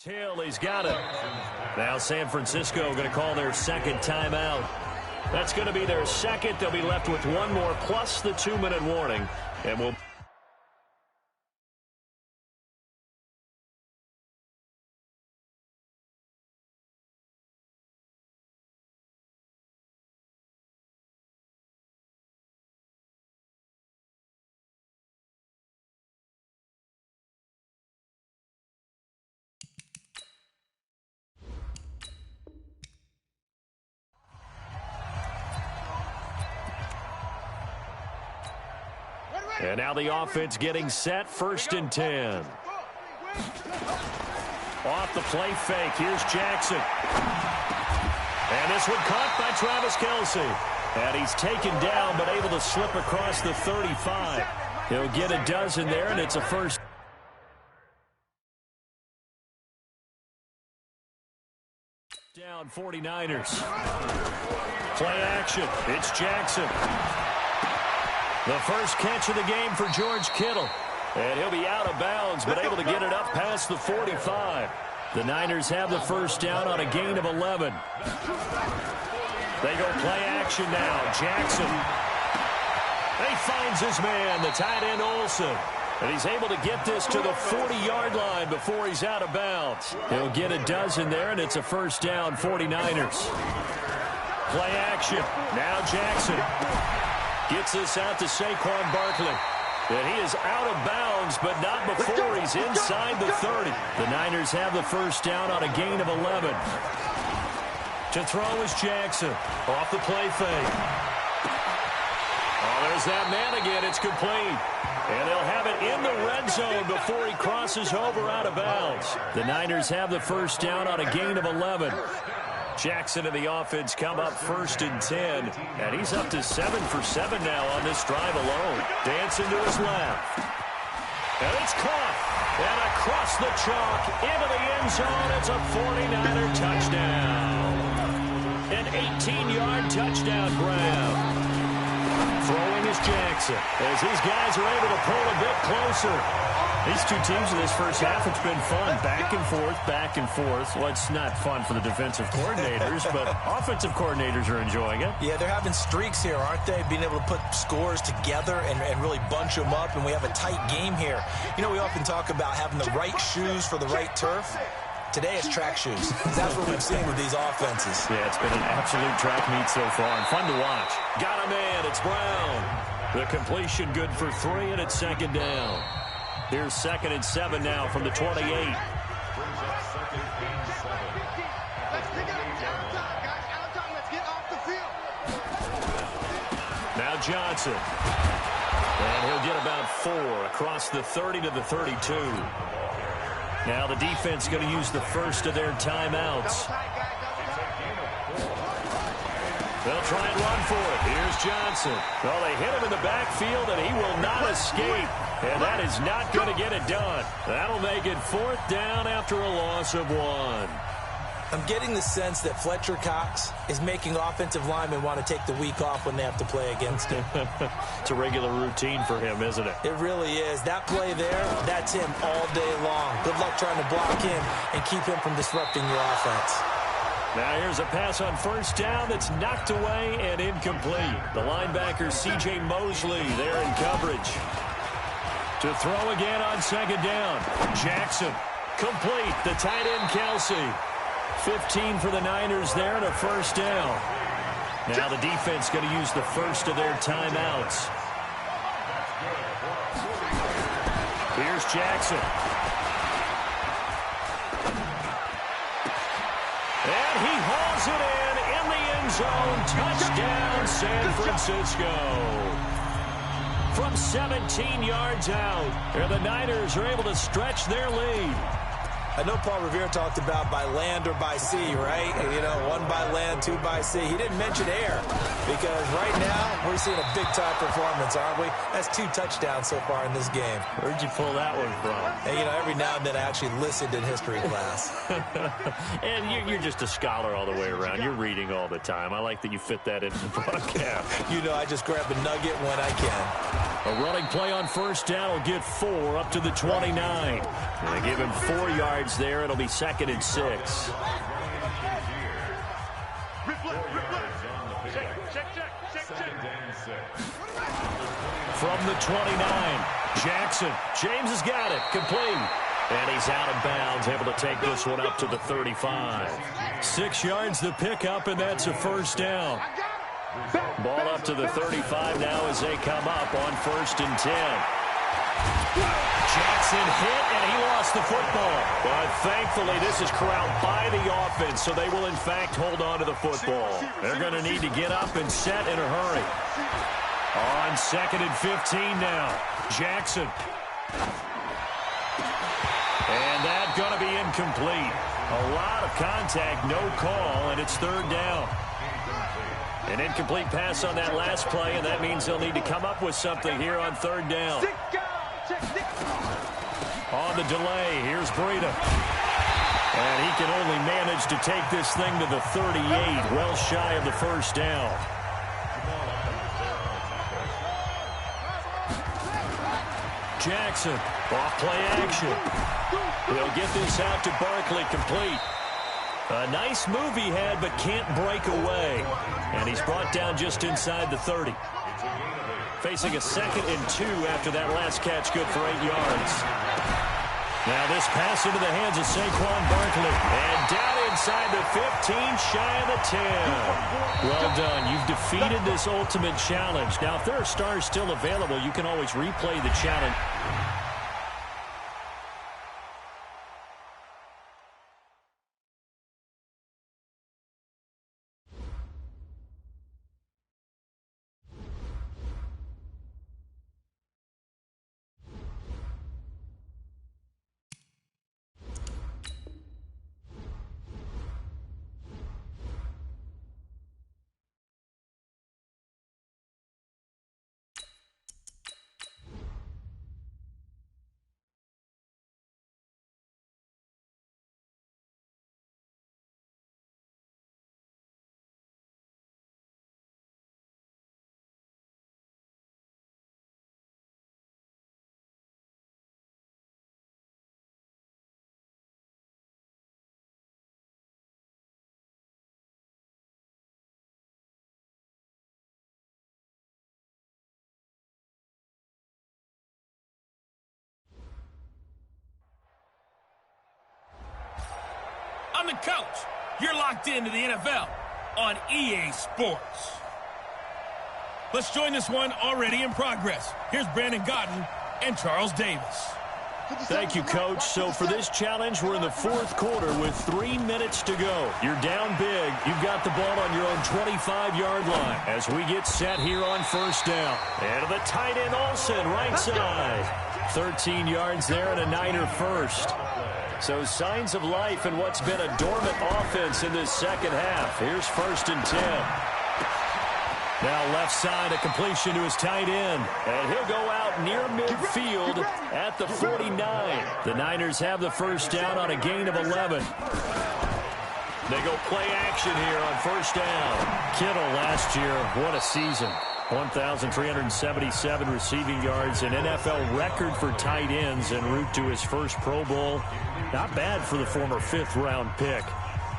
Hill. He's got it. Now San Francisco going to call their 2nd timeout. That's going to be their 2nd. They'll be left with 1 more plus the 2-minute warning. And we'll... And now the offense getting set, 1st and 10. Off the play fake, here's Jackson. And this one caught by Travis Kelsey. And he's taken down, but able to slip across the 35. He'll get a dozen there, and it's a 1st. Down 49ers. Play action, it's Jackson. The first catch of the game for George Kittle. And he'll be out of bounds, but able to get it up past the 45. The Niners have the 1st down on a gain of 11. They go play action now. Jackson. He finds his man, the tight end Olsen. And he's able to get this to the 40-yard line before he's out of bounds. He'll get a dozen there, and it's a 1st down, 49ers. Play action. Now Jackson. Gets this out to Saquon Barkley. And he is out of bounds, but not before he's inside the 30. The Niners have the 1st down on a gain of 11. To throw is Jackson. Off the play fake. Oh, there's that man again. It's complete. And they'll have it in the red zone before he crosses over out of bounds. The Niners have the 1st down on a gain of 11. Jackson and the offense come up 1st and 10. And he's up to 7 for 7 now on this drive alone. Dancing to his left. And it's caught. And across the chalk into the end zone. It's a 49er touchdown. An 18-yard touchdown grab. Throwing is Jackson. As these guys are able to pull a bit closer. These two teams in this first half, it's been fun. Back and forth, back and forth. Well, it's not fun for the defensive coordinators, but offensive coordinators are enjoying it. Yeah, they're having streaks here, aren't they? Being able to put scores together and really bunch them up, and we have a tight game here. You know, we often talk about having the right shoes for the right turf. Today it's track shoes. That's what we've seen with these offenses. Yeah, it's been an absolute track meet so far, and fun to watch. Got a man, it's Brown. The completion good for 3, and it's 2nd down. Here's 2nd and 7 now from the 28. Let's pick it up. Out of time. Let's get off the field. Now Johnson. And he'll get about 4 across the 30 to the 32. Now the defense going to use the first of their timeouts. They'll try and run for it. Here's Johnson. Well, they hit him in the backfield, and he will not escape. And that is not going to get it done. That'll make it 4th down after a loss of 1. I'm getting the sense that Fletcher Cox is making offensive linemen want to take the week off when they have to play against him. It's a regular routine for him, isn't it? It really is. That play there, that's him all day long. Good luck trying to block him and keep him from disrupting your offense. Now here's a pass on first down that's knocked away and incomplete. The linebacker, C.J. Mosley, there in coverage. To throw again on second down. Jackson, complete. The tight end, Kelsey. 15 for the Niners there and a first down. Now the defense going to use the first of their timeouts. Here's Jackson. And he hauls it in the end zone. Touchdown, San Francisco. From 17 yards out, and the Niners are able to stretch their lead. I know Paul Revere talked about by land or by sea, right? You know, one by land, two by sea. He didn't mention air because right now we're seeing a big-time performance, aren't we? That's 2 touchdowns so far in this game. Where'd you pull that one from? And, you know, every now and then I actually listened in history class. And you're just a scholar all the way around. You're reading all the time. I like that you fit that into the broadcast. You know, I just grab a nugget when I can. A running play on first down will get 4 up to the 29. They give him 4 yards there. It'll be 2nd and 6. From the 29, Jackson. James has got it. Complete. And he's out of bounds, able to take this one up to the 35. 6 yards the pickup, and that's a first down. Ball up to the 35 now as they come up on 1st and 10. Jackson hit, and he lost the football. But thankfully, this is corralled by the offense, so they will, in fact, hold on to the football. They're going to need to get up and set in a hurry. On 2nd and 15 now. Jackson. And that's going to be incomplete. A lot of contact, no call, and it's 3rd down. An incomplete pass on that last play, and that means they'll need to come up with something here on 3rd down. On the delay, here's Breida. And he can only manage to take this thing to the 38, well shy of the first down. Jackson, off play action. He'll get this out to Barkley, complete. A nice move he had, but can't break away. And he's brought down just inside the 30. Facing a 2nd and 2 after that last catch, good for 8 yards. Now this pass into the hands of Saquon Barkley. And down inside the 15, shy of the 10. Well done. You've defeated this ultimate challenge. Now, if there are stars still available, you can always replay the challenge. On the couch, you're locked into the NFL on EA Sports. Let's join this one already in progress. Here's Brandon Godden and Charles Davis. Thank you, Coach. So for this challenge, we're in the 4th quarter with 3 minutes to go. You're down big. You've got the ball on your own 25-yard line as we get set here on first down. And to the tight end, Olsen, right side. 13 yards there and a Niner first. So signs of life in what's been a dormant offense in this second half. Here's 1st and 10. Now left side, a completion to his tight end. And he'll go out near midfield at the 49. The Niners have the first down on a gain of 11. They go play action here on first down. Kittle last year, what a season. 1,377 receiving yards, an NFL record for tight ends en route to his first Pro Bowl. Not bad for the former fifth-round pick.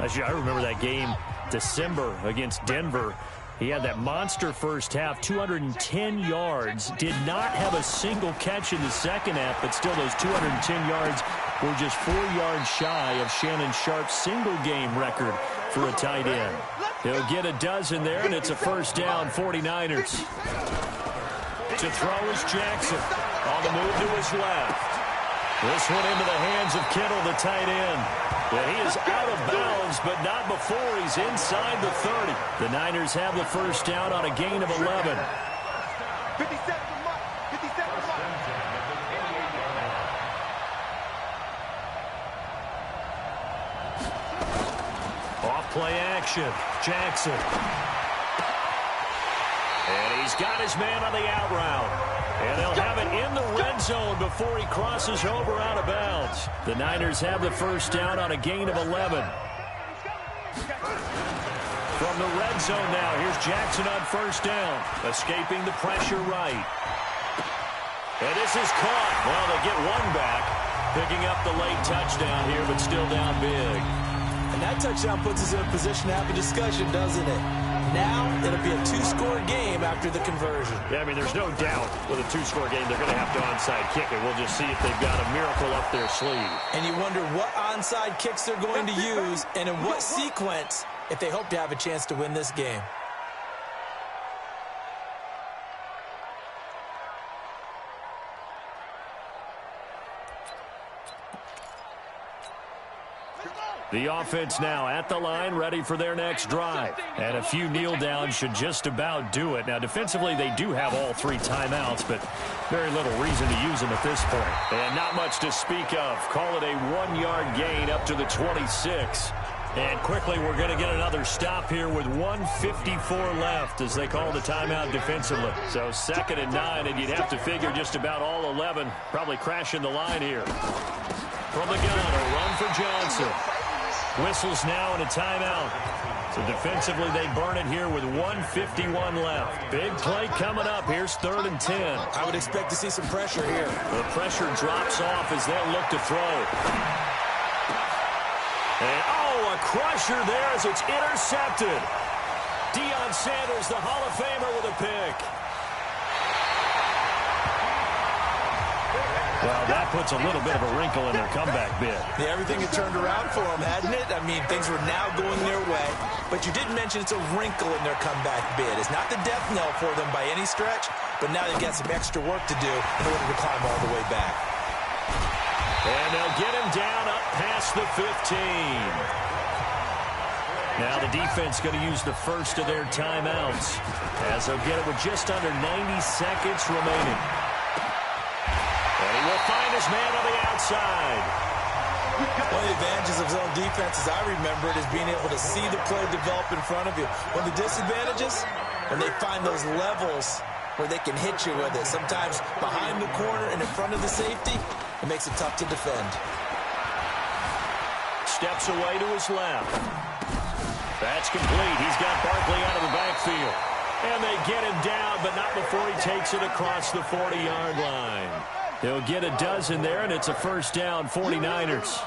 I remember that game, December, against Denver. He had that monster first half, 210 yards. Did not have a single catch in the second half, but still those 210 yards were just 4 yards shy of Shannon Sharp's single-game record for a tight end. He'll get a dozen there, and it's a first down, 49ers. To throw is Jackson. On the move to his left. This one into the hands of Kittle, the tight end. Yeah, he is out of bounds, but not before he's inside the 30. The Niners have the first down on a gain of 11. 57 Mike. 57 Mike. Off play action. Jackson. And he's got his man on the out route. And they'll have it in the red zone before he crosses over out of bounds. The Niners have the first down on a gain of 11. From the red zone now, here's Jackson on first down. Escaping the pressure right. And this is caught. Well, they get one back. Picking up the late touchdown here, but still down big. And that touchdown puts us in a position to have a discussion, doesn't it? Now, it'll be a two-score game after the conversion. Yeah, I mean, there's no doubt with a two-score game, they're going to have to onside kick it. We'll just see if they've got a miracle up their sleeve. And you wonder what onside kicks they're going to use and in what sequence if they hope to have a chance to win this game. The offense now at the line, ready for their next drive. And a few kneel downs should just about do it. Now, defensively, they do have all three timeouts, but very little reason to use them at this point. And not much to speak of. Call it a 1-yard gain up to the 26. And quickly, we're going to get another stop here with 1:54 left as they call the timeout defensively. So 2nd and 9, and you'd have to figure just about all 11 probably crashing the line here. From the gun, a run for Johnson. Whistles now and a timeout. So defensively, they burn it here with 1:51 left. Big play coming up. Here's 3rd and 10. I would expect to see some pressure here. The pressure drops off as they'll look to throw. And, oh, a crusher there as it's intercepted. Deion Sanders, the Hall of Famer, with a pick. Well, that puts a little bit of a wrinkle in their comeback bid. Yeah, everything had turned around for them, hadn't it? I mean, things were now going their way. But you did mention it's a wrinkle in their comeback bid. It's not the death knell for them by any stretch, but now they've got some extra work to do in order to climb all the way back. And they'll get him down up past the 15. Now the defense going to use the first of their timeouts as they'll get it with just under 90 seconds remaining. And he will find his man on the outside. One of the advantages of zone defense, as I remember it, is being able to see the play develop in front of you. One of the disadvantages, when they find those levels where they can hit you with it. Sometimes behind the corner and in front of the safety, it makes it tough to defend. Steps away to his left. That's complete. He's got Barkley out of the backfield. And they get him down, but not before he takes it across the 40-yard line. They'll get a dozen there, and it's a first down, 49ers.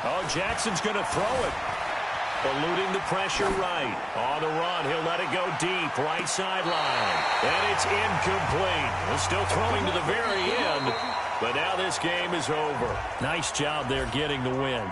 Oh, Jackson's going to throw it. Eluding the pressure right. On the run, he'll let it go deep, right sideline. And it's incomplete. They're still throwing to the very end, but now this game is over. Nice job there getting the win.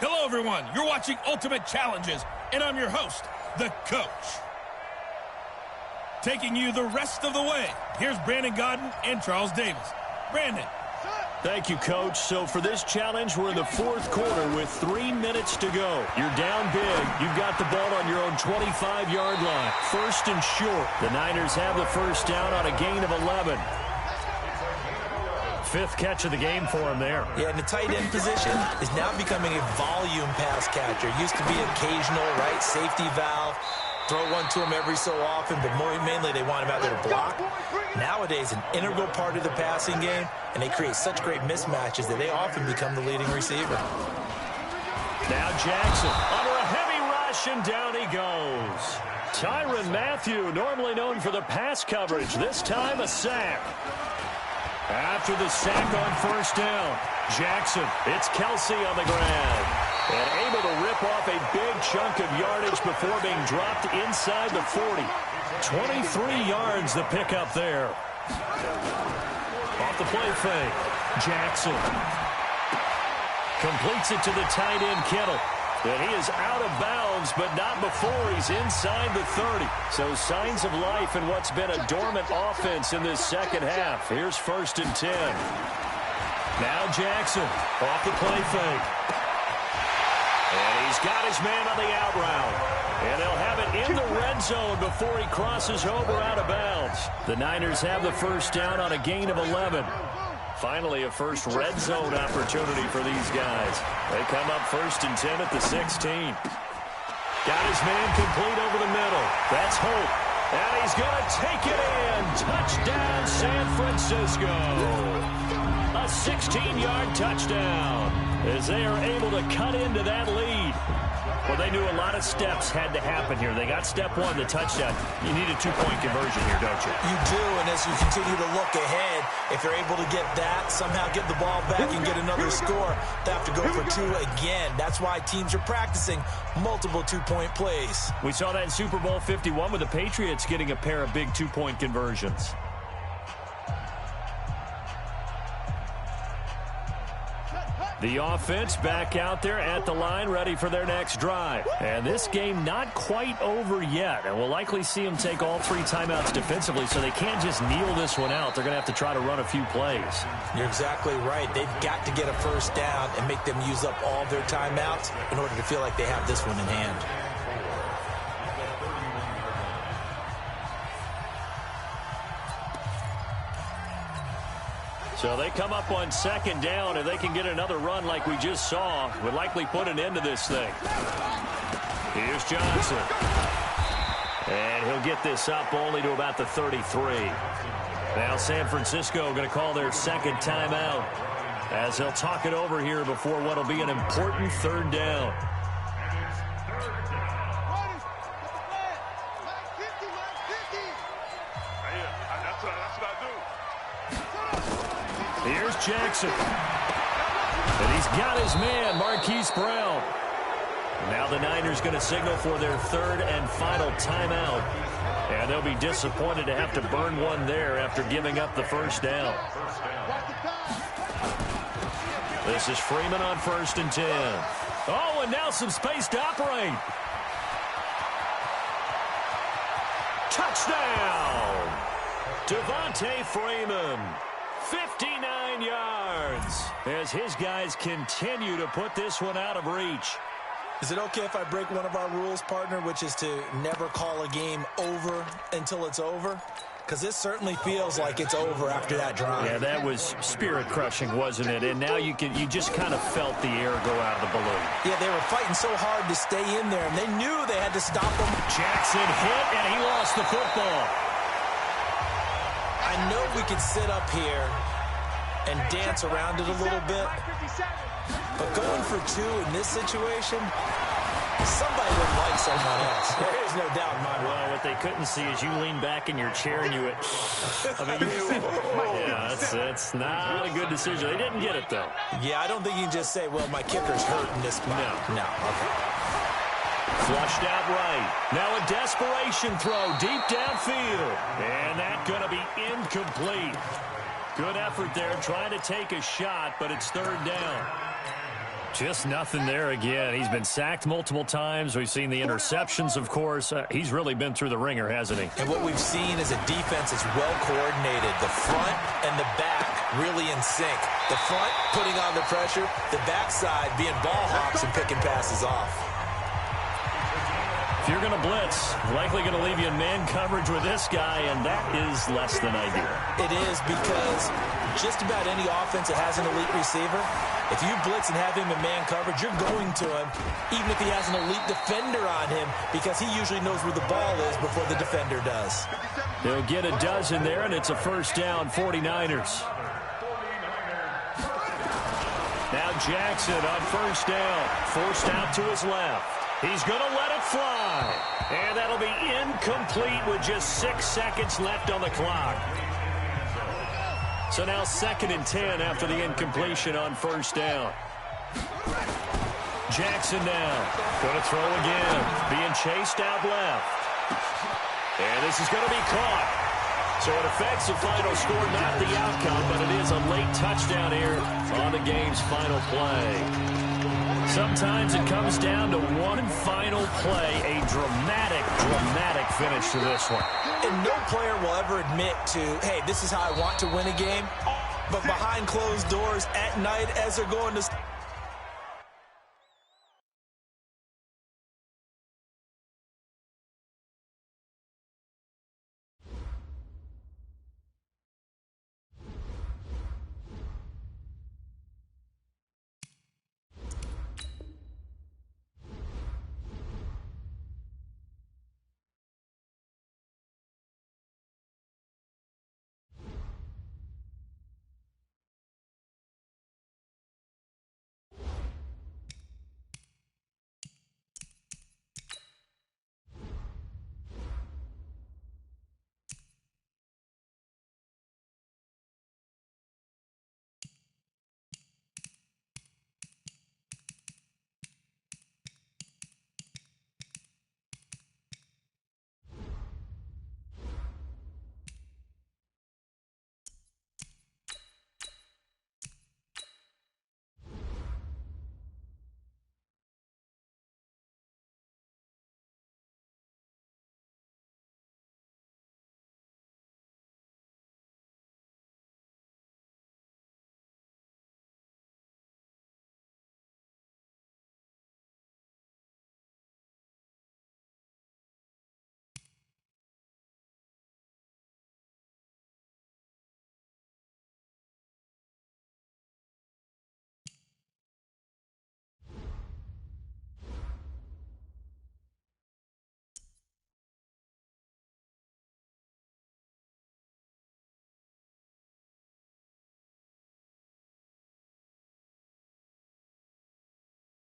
Hello, everyone. You're watching Ultimate Challenges, and I'm your host, the Coach. Taking you the rest of the way, here's Brandon Godden and Charles Davis. Brandon. Thank you, Coach. So for this challenge, we're in the fourth quarter with 3 minutes to go. You're down big. You've got the ball on your own 25-yard line. First and short. The Niners have the first down on a gain of 11. Fifth catch of the game for him there. Yeah, and the tight end position is now becoming a volume pass catcher. Used to be occasional, right, safety valve. Throw one to him every so often, but mainly they want him out there to block. Nowadays, an integral part of the passing game, and they create such great mismatches that they often become the leading receiver. Now Jackson under a heavy rush, and down he goes. Tyrann Mathieu, normally known for the pass coverage, this time a sack. After the sack on first down, Jackson, it's Kelsey on the ground. And able to rip off a big chunk of yardage before being dropped inside the 40. 23 yards the pickup there. Off the play fake, Jackson completes it to the tight end Kittle. And he is out of bounds, but not before he's inside the 30. So signs of life in what's been a dormant offense in this second half. Here's first and 10. Now Jackson off the play fake. And he's got his man on the out route. And they'll have it in the red zone before he crosses over out of bounds. The Niners have the first down on a gain of 11. Finally, a first red zone opportunity for these guys. They come up first and 10 at the 16. Got his man complete over the middle. That's Hope. And he's going to take it in. Touchdown, San Francisco. A 16-yard touchdown as they are able to cut into that lead. Well, they knew a lot of steps had to happen here. They got step one, the touchdown. You need a two-point conversion here, don't you? You do, and as you continue to look ahead, if they're able to get that, somehow get the ball back and get another score, they have to go for two again. That's why teams are practicing multiple two-point plays. We saw that in Super Bowl 51 with the Patriots getting a pair of big two-point conversions. The offense back out there at the line, ready for their next drive. And this game not quite over yet. And we'll likely see them take all three timeouts defensively, so they can't just kneel this one out. They're going to have to try to run a few plays. You're exactly right. They've got to get a first down and make them use up all their timeouts in order to feel like they have this one in hand. So they come up on second down, and they can get another run like we just saw. Would likely put an end to this thing. Here's Johnson. And he'll get this up only to about the 33. Now San Francisco going to call their second timeout as they'll talk it over here before what will be an important third down. Here's Jackson. And he's got his man, Marquise Brown. Now the Niners going to signal for their third and final timeout. And they'll be disappointed to have to burn one there after giving up the first down. This is Freeman on first and 10. Oh, and now some space to operate. Touchdown! Devontae Freeman. 59 yards as his guys continue to put this one out of reach. Is it okay if I break one of our rules, partner, which is to never call a game over until it's over? Because this certainly feels like it's over after that drive. Yeah, that was spirit-crushing, wasn't it? And now you just kind of felt the air go out of the balloon. Yeah, they were fighting so hard to stay in there, and they knew they had to stop them. Jackson hit, and he lost the football. I know we could sit up here and dance around it a little bit, but going for two in this situation, somebody would like someone else. There is no doubt in my mind. Well, what they couldn't see is you lean back in your chair and you went, yeah, that's not a good decision. They didn't get it, though. Yeah, I don't think you can just say, well, my kicker's hurt in this spot. No. Okay. Flushed out right. Now a desperation throw deep downfield. And that's going to be incomplete. Good effort there trying to take a shot, but it's third down. Just nothing there again. He's been sacked multiple times. We've seen the interceptions, of course. He's really been through the ringer, hasn't he? And what we've seen is a defense that's well coordinated. The front and the back really in sync. The front putting on the pressure, the backside being ball hawks and picking passes off. If you're going to blitz, likely going to leave you in man coverage with this guy, and that is less than ideal. It is, because just about any offense that has an elite receiver, if you blitz and have him in man coverage, you're going to him, even if he has an elite defender on him, because he usually knows where the ball is before the defender does. They'll get a dozen there, and it's a first down, 49ers. Now Jackson on first down, forced out to his left. He's going to let it fly. And that'll be incomplete with just 6 seconds left on the clock. So now 2nd and 10 after the incompletion on first down. Jackson now. Going to throw again. Being chased out left. And this is going to be caught. So it affects the final score, not the outcome, but it is a late touchdown here on the game's final play. Sometimes it comes down to one final play, a dramatic finish to this one. And no player will ever admit to, hey, this is how I want to win a game. But behind closed doors at night as they're going to